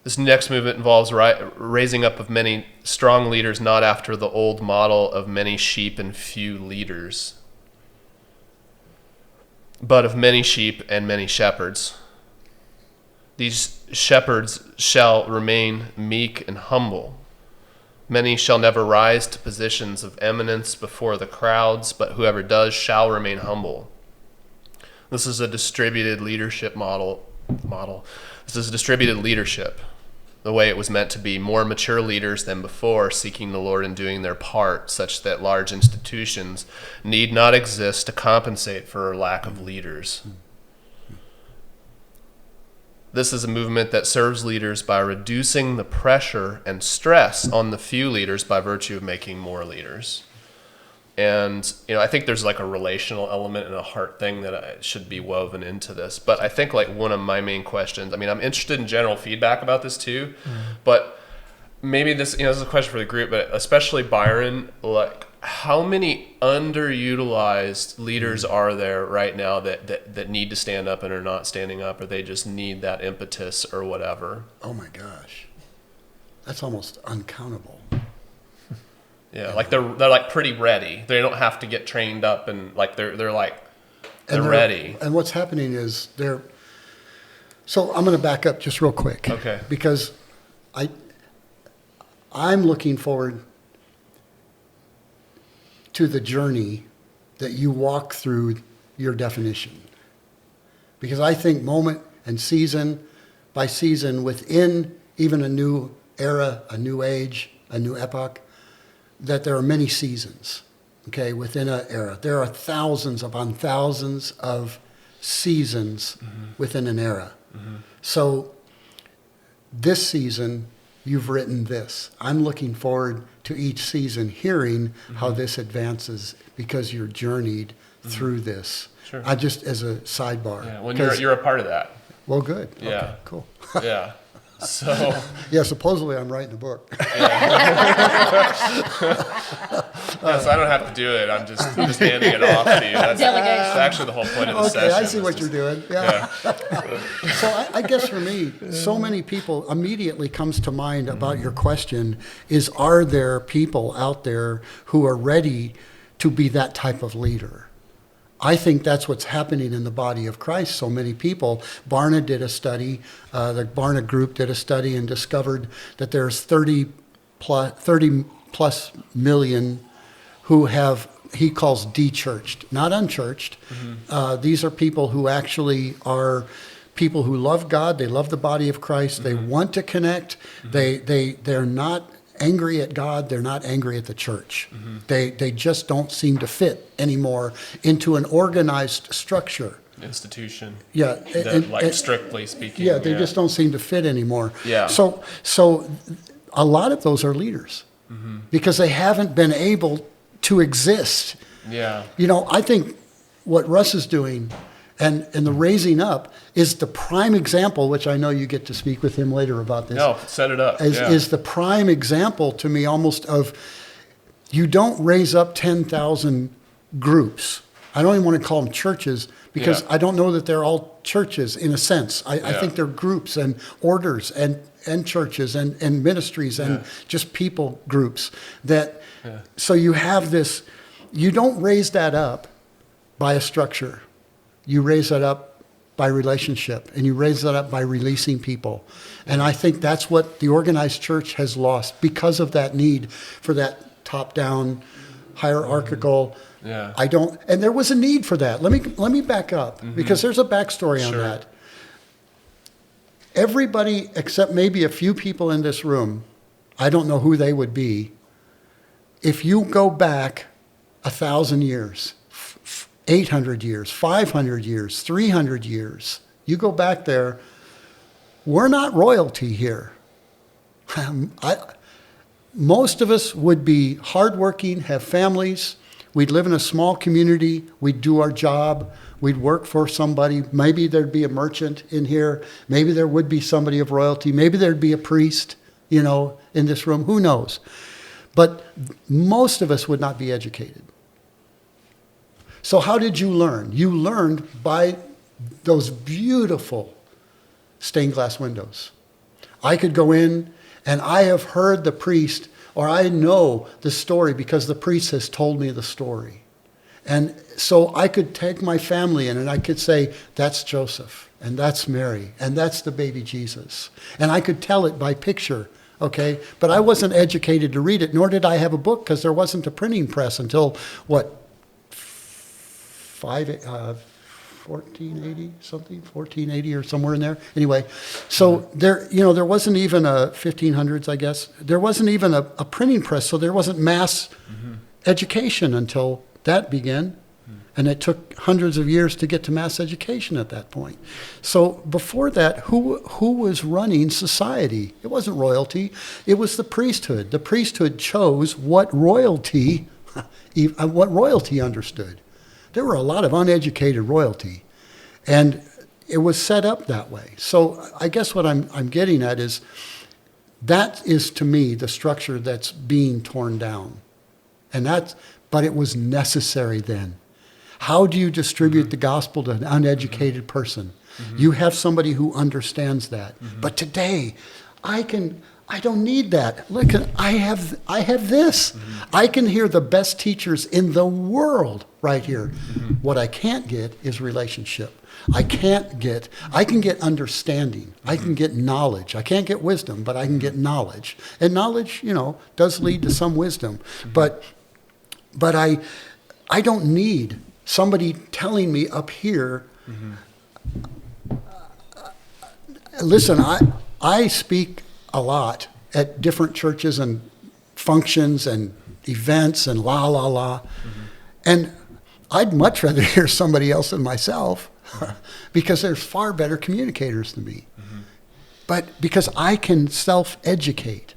This next movement involves raising up of many strong leaders, not after the old model of many sheep and few leaders, but of many sheep and many shepherds. These shepherds shall remain meek and humble. Many shall never rise to positions of eminence before the crowds, but whoever does shall remain humble. This is a distributed leadership model. This is distributed leadership, the way it was meant to be. More mature leaders than before, seeking the Lord and doing their part, such that large institutions need not exist to compensate for lack of leaders. This is a movement that serves leaders by reducing the pressure and stress on the few leaders by virtue of making more leaders. And, I think there's like a relational element and a heart thing that should be woven into this. But I think like one of my main questions, I'm interested in general feedback about this too, but maybe this is a question for the group, but especially Byron, like how many underutilized leaders are there right now that need to stand up and are not standing up, or they just need that impetus or whatever? Oh my gosh, that's almost uncountable. Yeah, like they're like pretty ready. They don't have to get trained up, and like they're ready. And what's happening is they're. So I'm going to back up just real quick. Okay. Because I'm looking forward to the journey that you walk through your definition. Because I think moment and season by season within even a new era, a new age, a new epoch, that there are many seasons, okay, within an era. There are thousands upon thousands of seasons within an era. So this season, you've written this. I'm looking forward to each season hearing how this advances because you're journeyed through this. Sure. I just, as a sidebar. Yeah, when you're a part of that. Well, good. Yeah. Okay, cool. Yeah. So Yeah, supposedly I'm writing a book. so I don't have to do it. I'm just handing it off to you. That's actually the whole point of the Okay, session. I see is what just- you're doing. Yeah. So I guess for me, so many people immediately comes to mind about your question is, are there people out there who are ready to be that type of leader? I think that's what's happening in the body of Christ. So many people. Barna did a study, the Barna group did a study and discovered that there's 30 plus million who have, he calls de-churched, not unchurched. These are people who actually are people who love God. They love the body of Christ. They want to connect. They're not angry at God. They're not angry at the church. They just don't seem to fit anymore into an organized structure. Institution. Yeah. That, strictly speaking. Yeah, they just don't seem to fit anymore. Yeah. So a lot of those are leaders because they haven't been able to exist. Yeah. You know, I think what Russ is doing and the raising up is the prime example, which I know you get to speak with him later about this. No, set it up. Is the prime example to me almost of, you don't raise up 10,000 groups. I don't even want to call them churches because I don't know that they're all churches in a sense. I think they're groups and orders and churches and ministries and just people groups that, so you have this, you don't raise that up by a structure. You raise that up by relationship, and you raise that up by releasing people. And I think that's what the organized church has lost because of that need for that top-down, hierarchical. Yeah. And there was a need for that. Let me back up because there's a backstory on that. Everybody except maybe a few people in this room, I don't know who they would be. If you go back 1,000 years, 800 years, 500 years, 300 years, you go back there, we're not royalty here. Most of us would be hardworking, have families. We'd live in a small community. We'd do our job. We'd work for somebody. Maybe there'd be a merchant in here. Maybe there would be somebody of royalty. Maybe there'd be a priest, in this room. Who knows? But most of us would not be educated. So how did you learn? You learned by those beautiful stained glass windows. I could go in and I have heard the priest, or I know the story because the priest has told me the story. And so I could take my family in and I could say, that's Joseph, and that's Mary, and that's the baby Jesus. And I could tell it by picture, okay? But I wasn't educated to read it, nor did I have a book because there wasn't a printing press until, 1480 or somewhere in there. Anyway, so there wasn't even a 1500s, I guess. There wasn't even a printing press, so there wasn't mass education until that began. And it took hundreds of years to get to mass education at that point. So before that, who was running society? It wasn't royalty. It was the priesthood. The priesthood chose what royalty understood. There were a lot of uneducated royalty, and it was set up that way. So I guess what I'm getting at is that is, to me, the structure that's being torn down. But it was necessary then. How do you distribute the gospel to an uneducated person? You have somebody who understands that. But today, I don't need that. Look, I have this. I can hear the best teachers in the world right here. What I can't get is relationship. I can get understanding. I can get knowledge. I can't get wisdom, but I can get knowledge. And knowledge, does lead to some wisdom. But I don't need somebody telling me up here. Listen, I speak a lot at different churches and functions and events and la. And I'd much rather hear somebody else than myself because there's far better communicators than me. But because I can self-educate.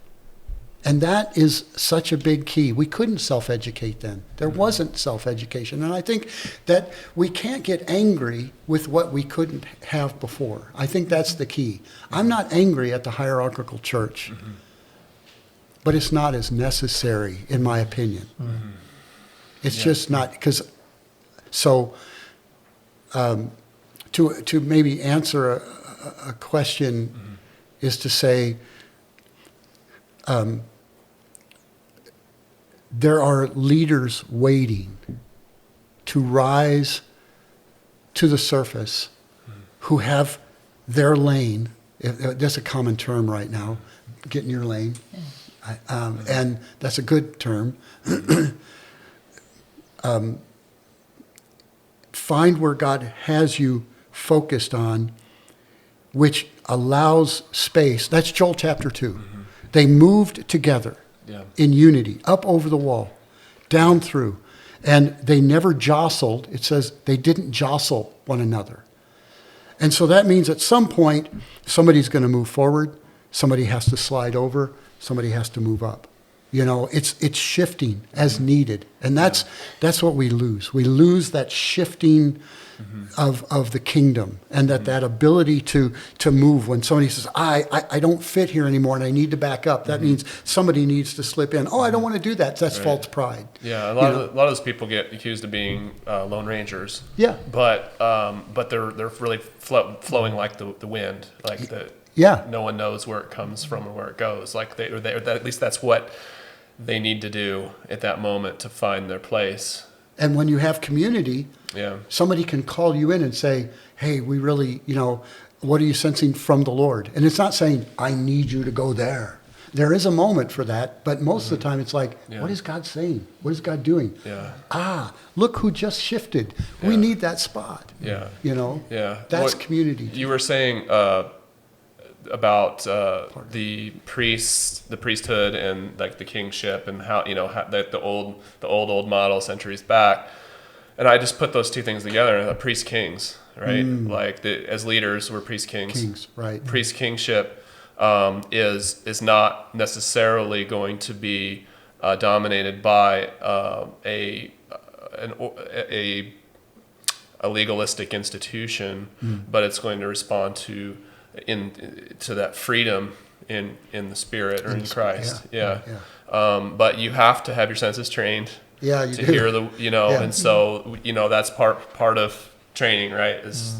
And that is such a big key. We couldn't self-educate then. There wasn't self-education. And I think that we can't get angry with what we couldn't have before. I think that's the key. I'm not angry at the hierarchical church, but it's not as necessary, in my opinion. It's just not, because, so to maybe answer a question is to say, there are leaders waiting to rise to the surface who have their lane. That's a common term right now, get in your lane. And that's a good term. Find where God has you focused on, which allows space. That's Joel chapter 2. They moved together in unity, up over the wall, down through. And they never jostled. It says they didn't jostle one another. And so that means at some point, somebody's going to move forward, somebody has to slide over, somebody has to move up. You know, it's shifting as needed. And that's what we lose. We lose that shifting of the kingdom, and that ability to move when somebody says, I don't fit here anymore and I need to back up. That means somebody needs to slip in. Oh, I don't want to do that. That's false pride. Yeah, a lot of those people get accused of being lone rangers. Yeah. But they're really flowing like the wind, like no one knows where it comes from or where it goes. Like at least that's what they need to do at that moment to find their place. And when you have community, somebody can call you in and say, hey, we really, what are you sensing from the Lord? And it's not saying, I need you to go there. There is a moment for that, but most of the time it's like, what is God saying? What is God doing? Look who just shifted. We need that spot. That's community. You were saying about the priesthood and like the kingship, and how that the old model centuries back, and I just put those two things together. Priest kings, right? Like as leaders, we're priest kings. Right? Priest kingship is not necessarily going to be dominated by a legalistic institution, but it's going to respond to that freedom in the Spirit or in Christ. But you have to have your senses trained to hear and so that's part of training, right? Is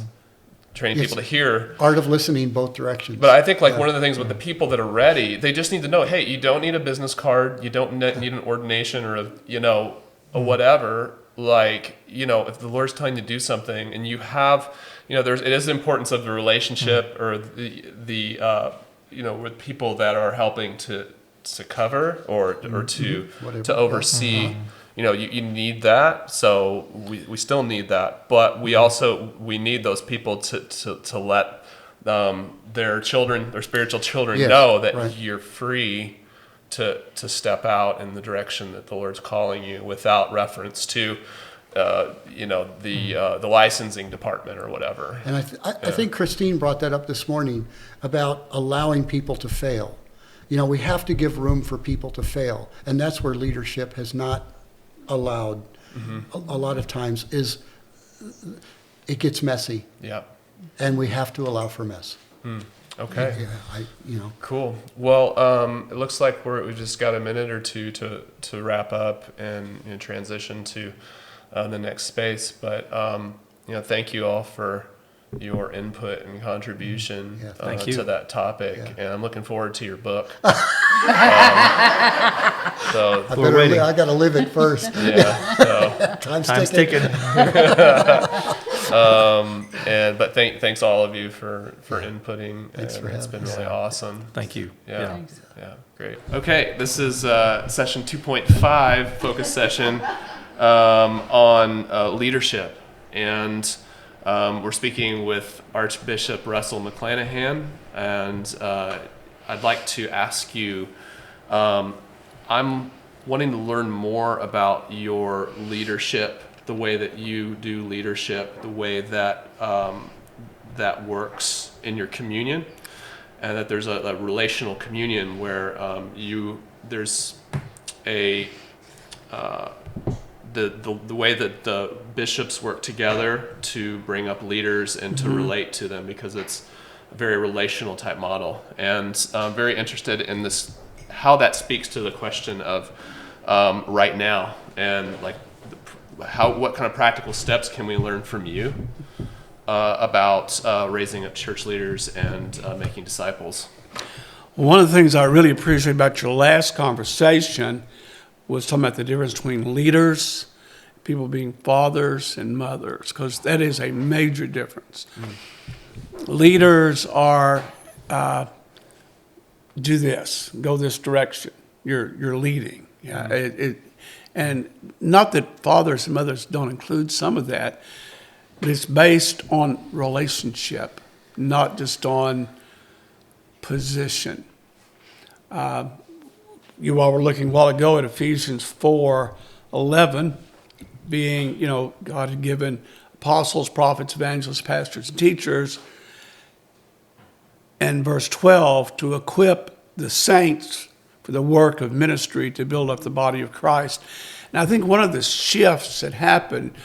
training people to hear. Art of listening both directions. But I think one of the things with the people that are ready, they just need to know, hey, you don't need a business card, you don't need an ordination or a whatever. If the Lord's telling you to do something, and you have, it is the importance of the relationship or the with people that are helping to cover or to oversee. You need that. So we still need that, but we need those people to let their children, their spiritual children, know that you're free to step out in the direction that the Lord's calling you, without reference to the licensing department or whatever. And I think Christine brought that up this morning about allowing people to fail. We have to give room for people to fail, and that's where leadership has not allowed. A lot of times is it gets messy. And we have to allow for mess. Okay. Cool. Well, it looks like we've just got a minute or two to wrap up and transition to the next space. But thank you all for your input and contribution to that topic, and I'm looking forward to your book. So I got to live it first. Time's ticking. But thanks all of you for inputting. Thanks for it's been really awesome. Thank you. Yeah, great. Okay, this is session 2.5, focus session on leadership, and we're speaking with Archbishop Russell McClanahan, and I'd like to ask you, I'm wanting to learn more about your leadership, the way that you do leadership, the way that that works in your communion, and that there's a relational communion where you there's a the way that the bishops work together to bring up leaders and to relate to them, because it's a very relational type model. And I'm very interested in this, how that speaks to the question of right now, and like what kind of practical steps can we learn from you about raising up church leaders and making disciples. One of the things I really appreciate about your last conversation was talking about the difference between leaders, people being fathers and mothers, because that is a major difference. Leaders are, do this, go this direction. You're leading. Yeah, and not that fathers and mothers don't include some of that, but it's based on relationship, not just on position. You all were looking a while ago at Ephesians 4:11, being, God had given apostles, prophets, evangelists, pastors, and teachers, and verse 12, to equip the saints for the work of ministry to build up the body of Christ. And I think one of the shifts that happened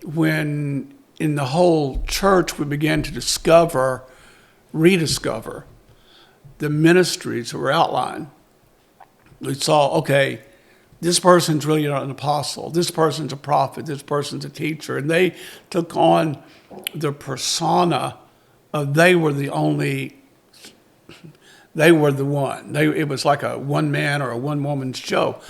when in the whole church we began to rediscover the ministries that were outlined. We saw, okay, this person's really not an apostle, this person's a prophet, this person's a teacher, and they took on the persona of they were the one. It was like a one-man or a one-woman show.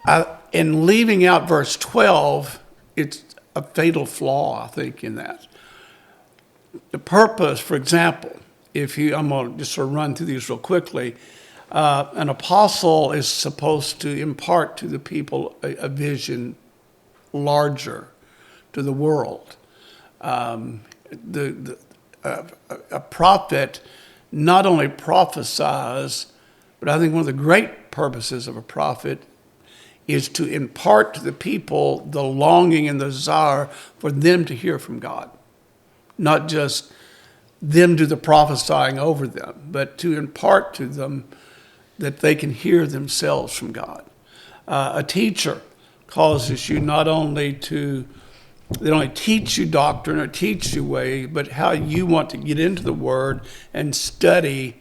And leaving out verse 12, it's a fatal flaw, I think, in that. The purpose, for example, I'm going to just sort of run through these real quickly. An apostle is supposed to impart to the people a vision larger to the world. A prophet not only prophesies, but I think one of the great purposes of a prophet is to impart to the people the longing and the desire for them to hear from God. Not just them do the prophesying over them, but to impart to them that they can hear themselves from God. A teacher causes you they not only teach you doctrine or teach you way, but how you want to get into the Word and study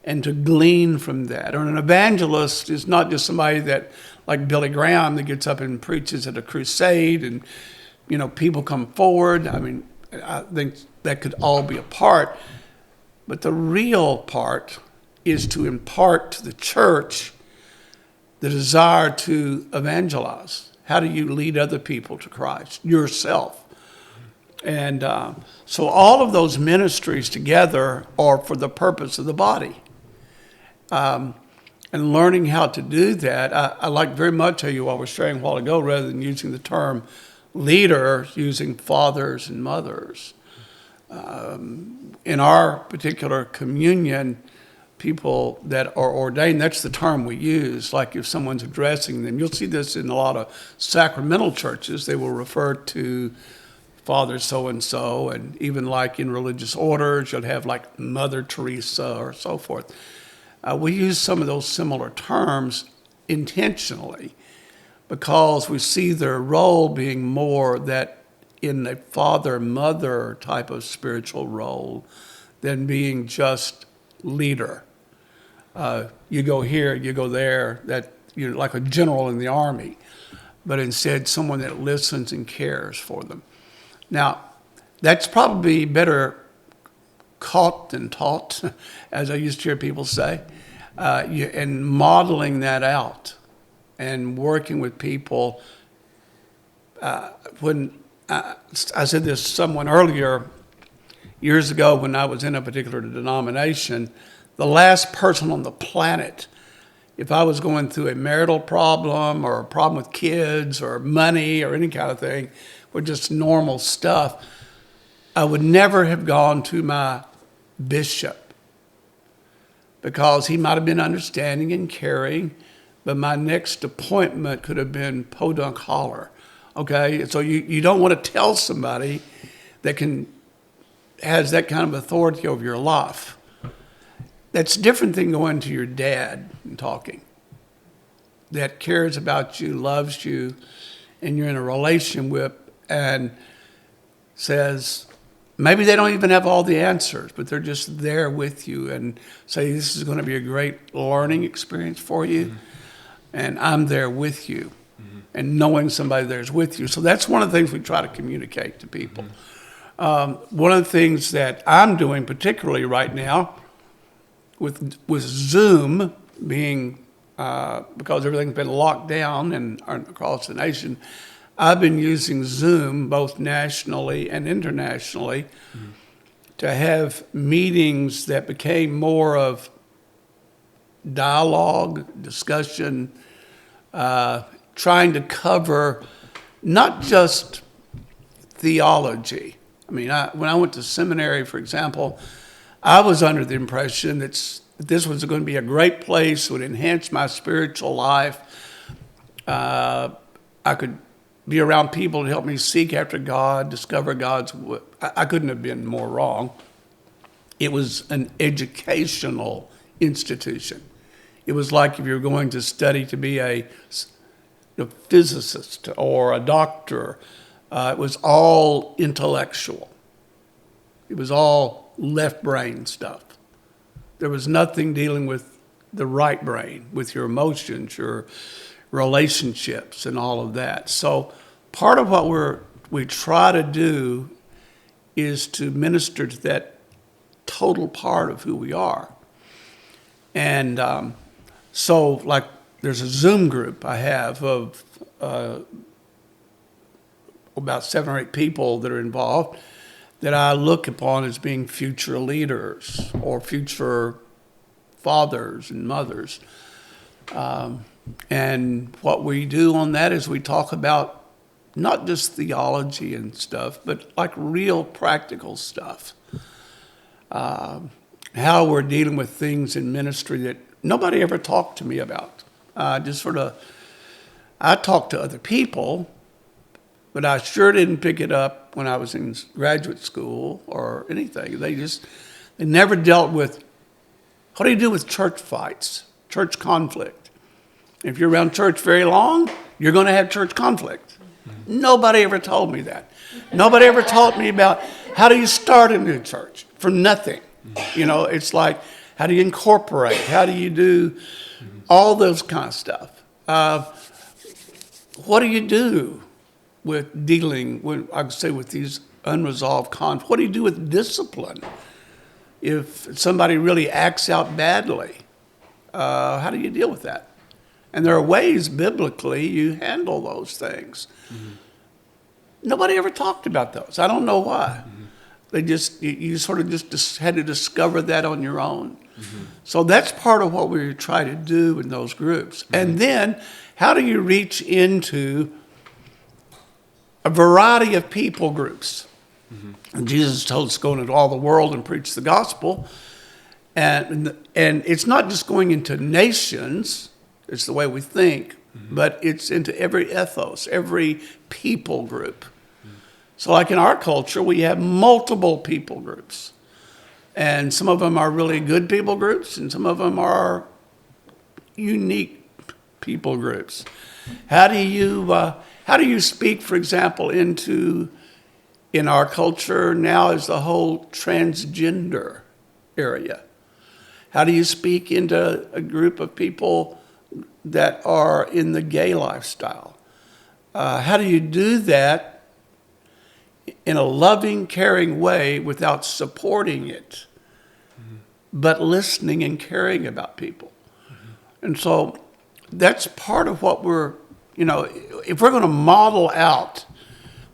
and to glean from that. Or an evangelist is not just somebody that, like Billy Graham, that gets up and preaches at a crusade and, people come forward. I mean, I think that could all be a part. But the real part is to impart to the church the desire to evangelize. How do you lead other people to Christ? Yourself. And so all of those ministries together are for the purpose of the body. And learning how to do that, I like very much how you all were sharing a while ago, rather than using the term leader, using fathers and mothers. In our particular communion, people that are ordained, that's the term we use. Like if someone's addressing them, you'll see this in a lot of sacramental churches. They will refer to Father so-and-so, and even like in religious orders, you'll have like Mother Teresa or so forth. We use some of those similar terms intentionally because we see their role being more that in a father-mother type of spiritual role than being just leader. You go here, you go there, that you're like a general in the army, but instead someone that listens and cares for them. Now, that's probably better caught than taught, as I used to hear people say, and modeling that out and working with people. When I said this to someone earlier, years ago when I was in a particular denomination, the last person on the planet, if I was going through a marital problem or a problem with kids or money or any kind of thing, or just normal stuff, I would never have gone to my bishop because he might have been understanding and caring, but my next appointment could have been podunk holler. Okay, so you don't want to tell somebody that has that kind of authority over your life. That's different than going to your dad and talking. that cares about you, loves you, and you're in a relationship with, and says, maybe they don't even have all the answers, but they're just there with you and say, this is going to be a great learning experience for you, and I'm there with you, and knowing somebody there's with you. So that's one of the things we try to communicate to people. One of the things that I'm doing particularly right now with Zoom being, because everything's been locked down and across the nation, I've been using Zoom both nationally and internationally to have meetings that became more of dialogue, discussion, trying to cover not just theology. I mean, when I went to seminary, for example, I was under the impression that this was going to be a great place, would enhance my spiritual life. I could be around people to help me seek after God, discover God's. I couldn't have been more wrong. It was an educational institution. It was like if you were going to study to be a physicist or a doctor. It was all intellectual. It was all left brain stuff. There was nothing dealing with the right brain, with your emotions, your relationships, and all of that. So part of what we try to do is to minister to that total part of who we are. And so, like, there's a Zoom group I have of about 7 or 8 people that are involved that I look upon as being future leaders or future fathers and mothers. And what we do on that is we talk about not just theology and stuff, but like real practical stuff. How we're dealing with things in ministry that nobody ever talked to me about. I talked to other people, but I sure didn't pick it up when I was in graduate school or anything. They never dealt with, what do you do with church fights, church conflict? If you're around church very long, you're going to have church conflict. Nobody ever told me that. Nobody ever taught me about how do you start a new church from nothing. You know, it's like, how do you incorporate? How do you do all those kind of stuff? What do you do with dealing with, I would say, with these unresolved conflicts? What do you do with discipline? If somebody really acts out badly, how do you deal with that? And there are ways biblically you handle those things. Nobody ever talked about those. I don't know why. They you sort of just had to discover that on your own. So that's part of what we try to do in those groups. And then, how do you reach into a variety of people groups? And Jesus told us to go into all the world and preach the gospel. And it's not just going into nations, it's the way we think, but it's into every ethos, every people group. So like in our culture, we have multiple people groups. And some of them are really good people groups, and some of them are unique people groups. How do you speak, for example, in our culture now is the whole transgender area? How do you speak into a group of people that are in the gay lifestyle? How do you do that in a loving, caring way without supporting it, but listening and caring about people? And so that's part of what if we're going to model out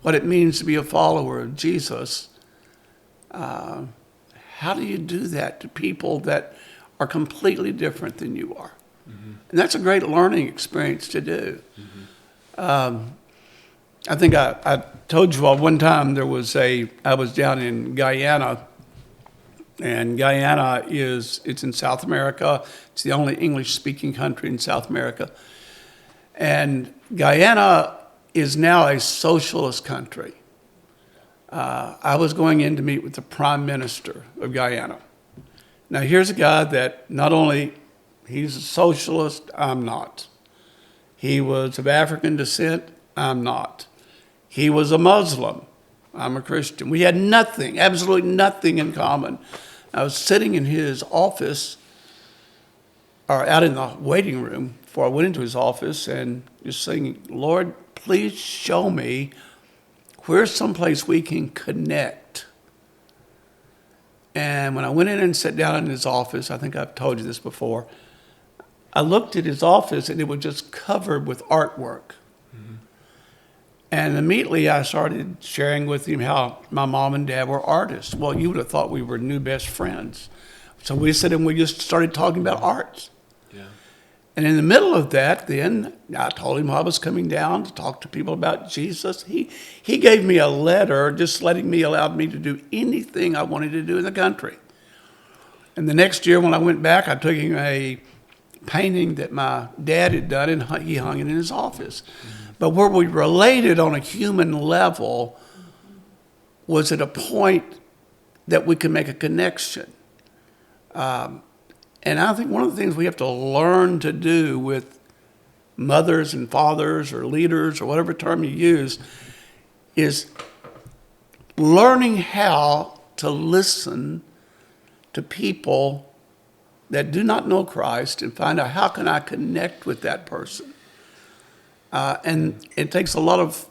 what it means to be a follower of Jesus, how do you do that to people that are completely different than you are? And that's a great learning experience to do. I think I told you all one time I was down in Guyana, and Guyana it's in South America. It's the only English-speaking country in South America. And Guyana is now a socialist country. I was going in to meet with the Prime Minister of Guyana. Now, here's a guy that not only he's a socialist, I'm not. He was of African descent. I'm not. He was a Muslim. I'm a Christian. We had nothing, absolutely nothing in common. I was sitting in his office, or out in the waiting room before I went into his office, and just saying, Lord, please show me where's someplace we can connect. And when I went in and sat down in his office, I think I've told you this before, I looked at his office and it was just covered with artwork. Mm-hmm. And immediately I started sharing with him how my mom and dad were artists. Well, you would have thought we were new best friends. So we sat and we just started talking about art. Yeah. And in the middle of that, then I told him I was coming down to talk to people about Jesus. He gave me a letter just allowed me to do anything I wanted to do in the country. And the next year when I went back, I took him a painting that my dad had done, and he hung it in his office. Mm-hmm. But where we related on a human level was at a point that we could make a connection. And I think one of the things we have to learn to do with mothers and fathers or leaders or whatever term you use is learning how to listen to people that do not know Christ and find out how can I connect with that person. And it takes a lot of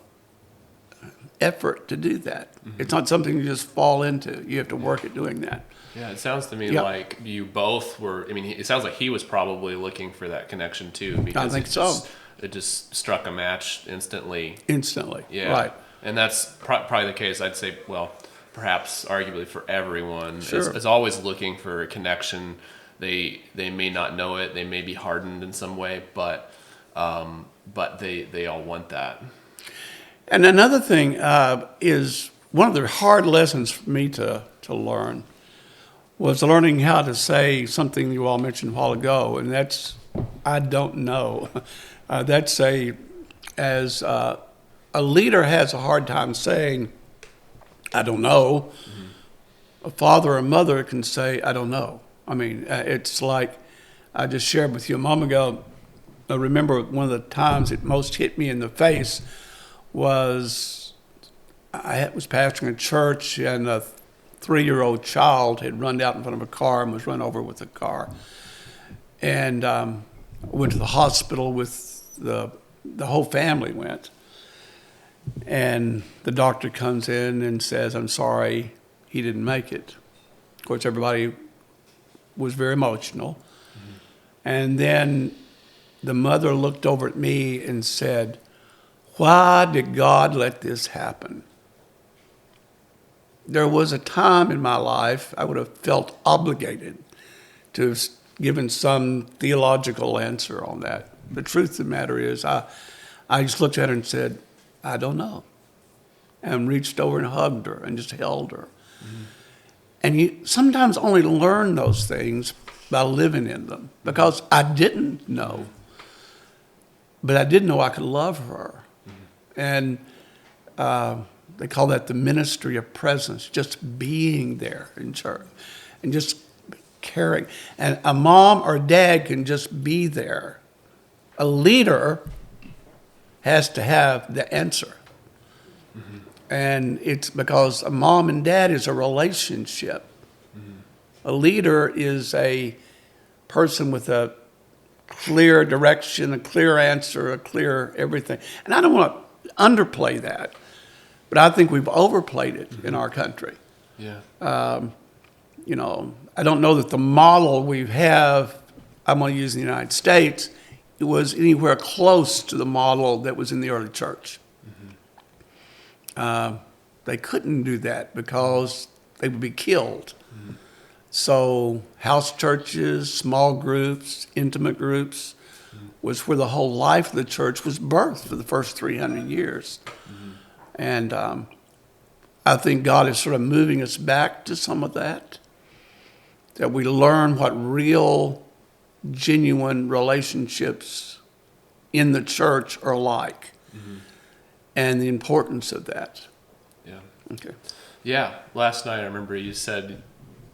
effort to do that. Mm-hmm. It's not something you just fall into. You have to work at doing that. Yeah, it sounds to me like you both were. I mean, it sounds like he was probably looking for that connection too. Because I think so. It just struck a match instantly. Instantly, yeah. Right. And that's probably the case. I'd say, well, perhaps arguably for everyone, sure. is always looking for a connection. They may not know it. They may be hardened in some way, but they all want that. And another thing is one of the hard lessons for me to learn was learning how to say something you all mentioned a while ago, and that's, I don't know. As a leader has a hard time saying, I don't know. Mm-hmm. A father or mother can say, I don't know. I mean, it's like I just shared with you a moment ago. I remember one of the times it most hit me in the face was I was pastoring a church, and a 3-year-old child had run out in front of a car and was run over with a car. And went to the hospital with the whole family went. And the doctor comes in and says, I'm sorry, he didn't make it. Of course, everybody was very emotional. Mm-hmm. And then the mother looked over at me and said, why did God let this happen? There was a time in my life I would have felt obligated to have given some theological answer on that. The truth of the matter is I just looked at her and said, I don't know, and reached over and hugged her and just held her. Mm-hmm. And you sometimes only learn those things by living in them, because I didn't know, but I did know I could love her. Mm-hmm. And they call that the ministry of presence, just being there in church and just caring. And a mom or dad can just be there. A leader has to have the answer. Mm-hmm. And it's because a mom and dad is a relationship. Mm-hmm. A leader is a person with a clear direction, a clear answer, a clear everything. And I don't want to underplay that, but I think we've overplayed it in our country. Yeah. I don't know that the model we have, I'm going to use in the United States, it was anywhere close to the model that was in the early church. Mm-hmm. They couldn't do that because they would be killed. Mm-hmm. So house churches, small groups, intimate groups, mm-hmm. was where the whole life of the church was birthed for the first 300 years. Mm-hmm. And I think God is sort of moving us back to some of that we learn what real, genuine relationships in the church are like, mm-hmm. and the importance of that. Yeah. Okay. Yeah. Last night I remember you said,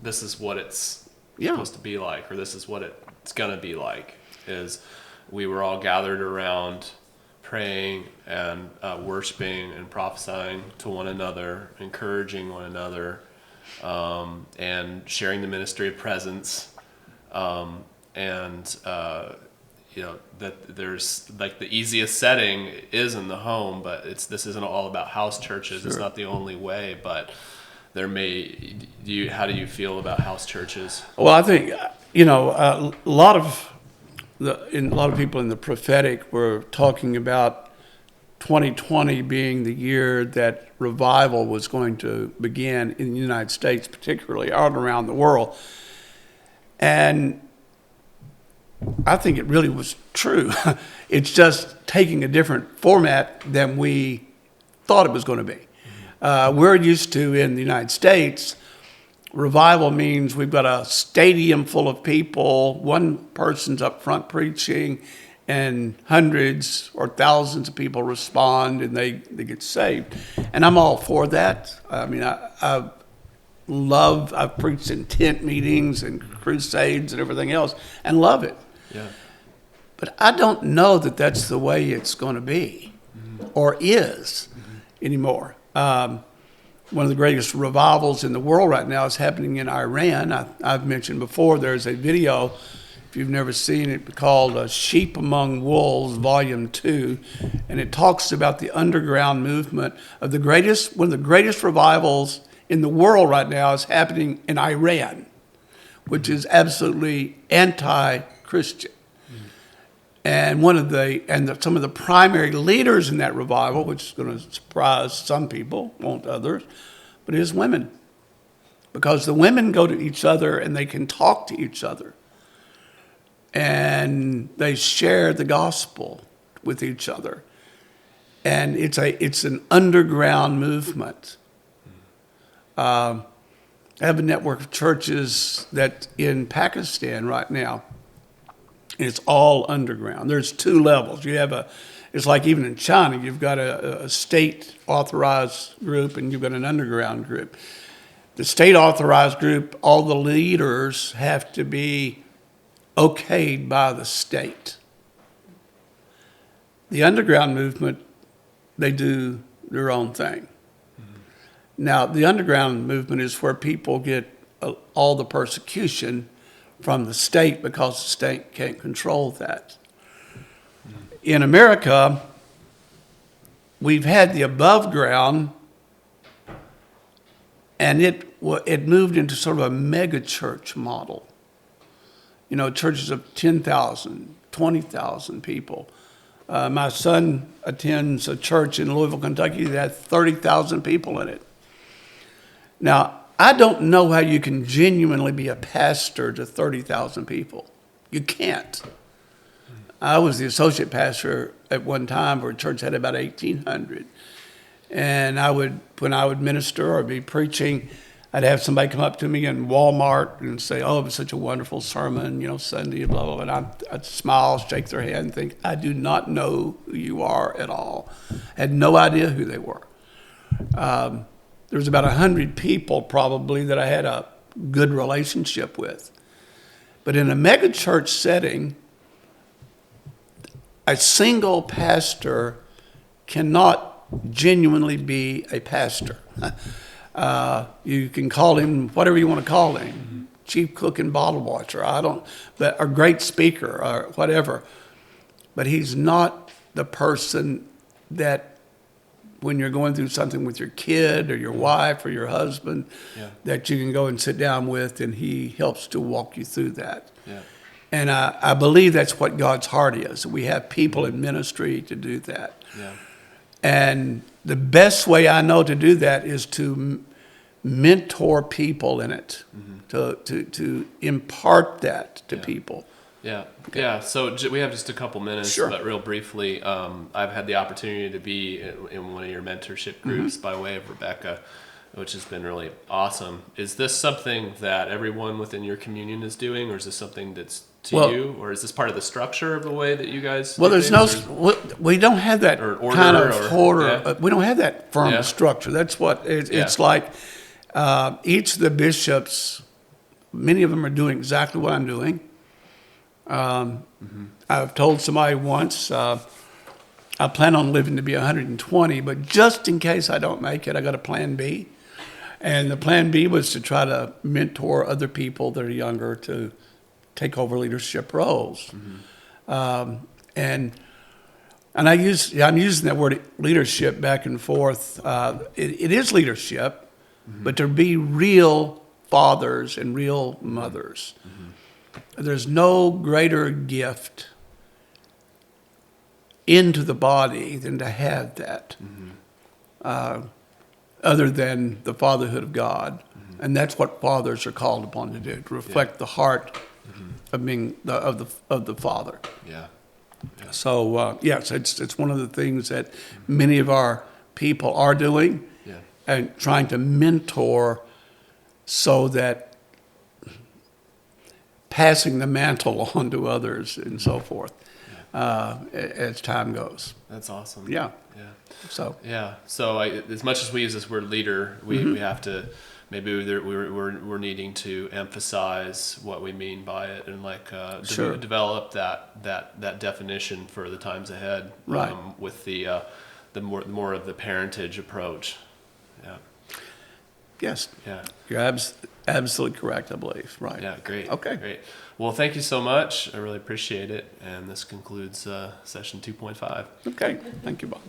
this is what it's supposed to be like, or this is what it's going to be like, is we were all gathered around praying and worshiping and prophesying to one another, encouraging one another, and sharing the ministry of presence. That there's like the easiest setting is in the home, but this isn't all about house churches. Sure. It's not the only way, but how do you feel about house churches? Well, I think, a lot of people in the prophetic were talking about 2020 being the year that revival was going to begin in the United States, particularly all around the world. And I think it really was true. It's just taking a different format than we thought it was going to be. We're used to, in the United States, revival means we've got a stadium full of people, one person's up front preaching, and hundreds or thousands of people respond and they get saved. And I'm all for that. I mean, I've preached in tent meetings and crusades and everything else and love it. Yeah. But I don't know that that's the way it's going to be or is anymore. One of the greatest revivals in the world right now is happening in Iran. I've mentioned before, there's a video, if you've never seen it, called Sheep Among Wolves, Volume 2. And it talks about the underground movement of one of the greatest revivals in the world right now is happening in Iran, which is absolutely anti-Christian. And some of the primary leaders in that revival, which is going to surprise some people, won't others, but it is women. Because the women go to each other and they can talk to each other. And they share the gospel with each other. And it's an underground movement. I have a network of churches that in Pakistan right now, and it's all underground. There's two levels. It's like even in China, you've got a state authorized group and you've got an underground group. The state authorized group, all the leaders have to be okayed by the state. The underground movement, they do their own thing. Now, the underground movement is where people get all the persecution from the state because the state can't control that. In America, we've had the above ground, and it moved into sort of a mega church model. Churches of 10,000, 20,000 people. My son attends a church in Louisville, Kentucky that has 30,000 people in it. Now, I don't know how you can genuinely be a pastor to 30,000 people. You can't. I was the associate pastor at one time where a church had about 1,800. And when I would minister or be preaching, I'd have somebody come up to me in Walmart and say, "Oh, it was such a wonderful sermon, Sunday, blah, blah, blah." And I'd smile, shake their hand, and think, "I do not know who you are at all." I had no idea who they were. There was about 100 people probably that I had a good relationship with. But in a mega church setting, a single pastor cannot genuinely be a pastor. You can call him whatever you want to call him, chief cook and bottle washer, but a great speaker or whatever. But he's not the person that, when you're going through something with your kid or your wife or your husband, that you can go and sit down with, and he helps to walk you through that. Yeah. And I believe that's what God's heart is. We have people in ministry to do that. Yeah. And the best way I know to do that is to mentor people in it, to impart that to people. Yeah. Okay. Yeah. So we have just a couple minutes, Sure. But real briefly, I've had the opportunity to be in one of your mentorship groups by way of Rebecca, which has been really awesome. Is this something that everyone within your communion is doing, or is this something that's to you, or is this part of the structure of the way that you guys? Well, we don't have that kind of order. Yeah. We don't have that firm structure. That's what it's like. Each of the bishops, many of them are doing exactly what I'm doing. I've told somebody once, I plan on living to be 120, but just in case I don't make it, I got a plan B. And the plan B was to try to mentor other people that are younger to take over leadership roles. And I'm using that word leadership back and forth. It is leadership, but to be real fathers and real mothers. There's no greater gift into the body than to have that, other than the fatherhood of God. And that's what fathers are called upon to do, to reflect the heart of being of the Father. Yeah. So yes, it's one of the things that many of our people are doing, and trying to mentor, so that passing the mantle on to others and so forth as time goes. That's awesome. Yeah. Yeah. So So as much as we use this word leader, we have to, maybe we're needing to emphasize what we mean by it, and Sure. develop that definition for the times ahead. Right. With the more of the parentage approach. Yeah. yes, Yeah. you're absolutely correct, I believe. Right. Yeah. Great. Okay. Great. Well, thank you so much. I really appreciate it. And this concludes session 2.5. Okay. Thank you, Bob.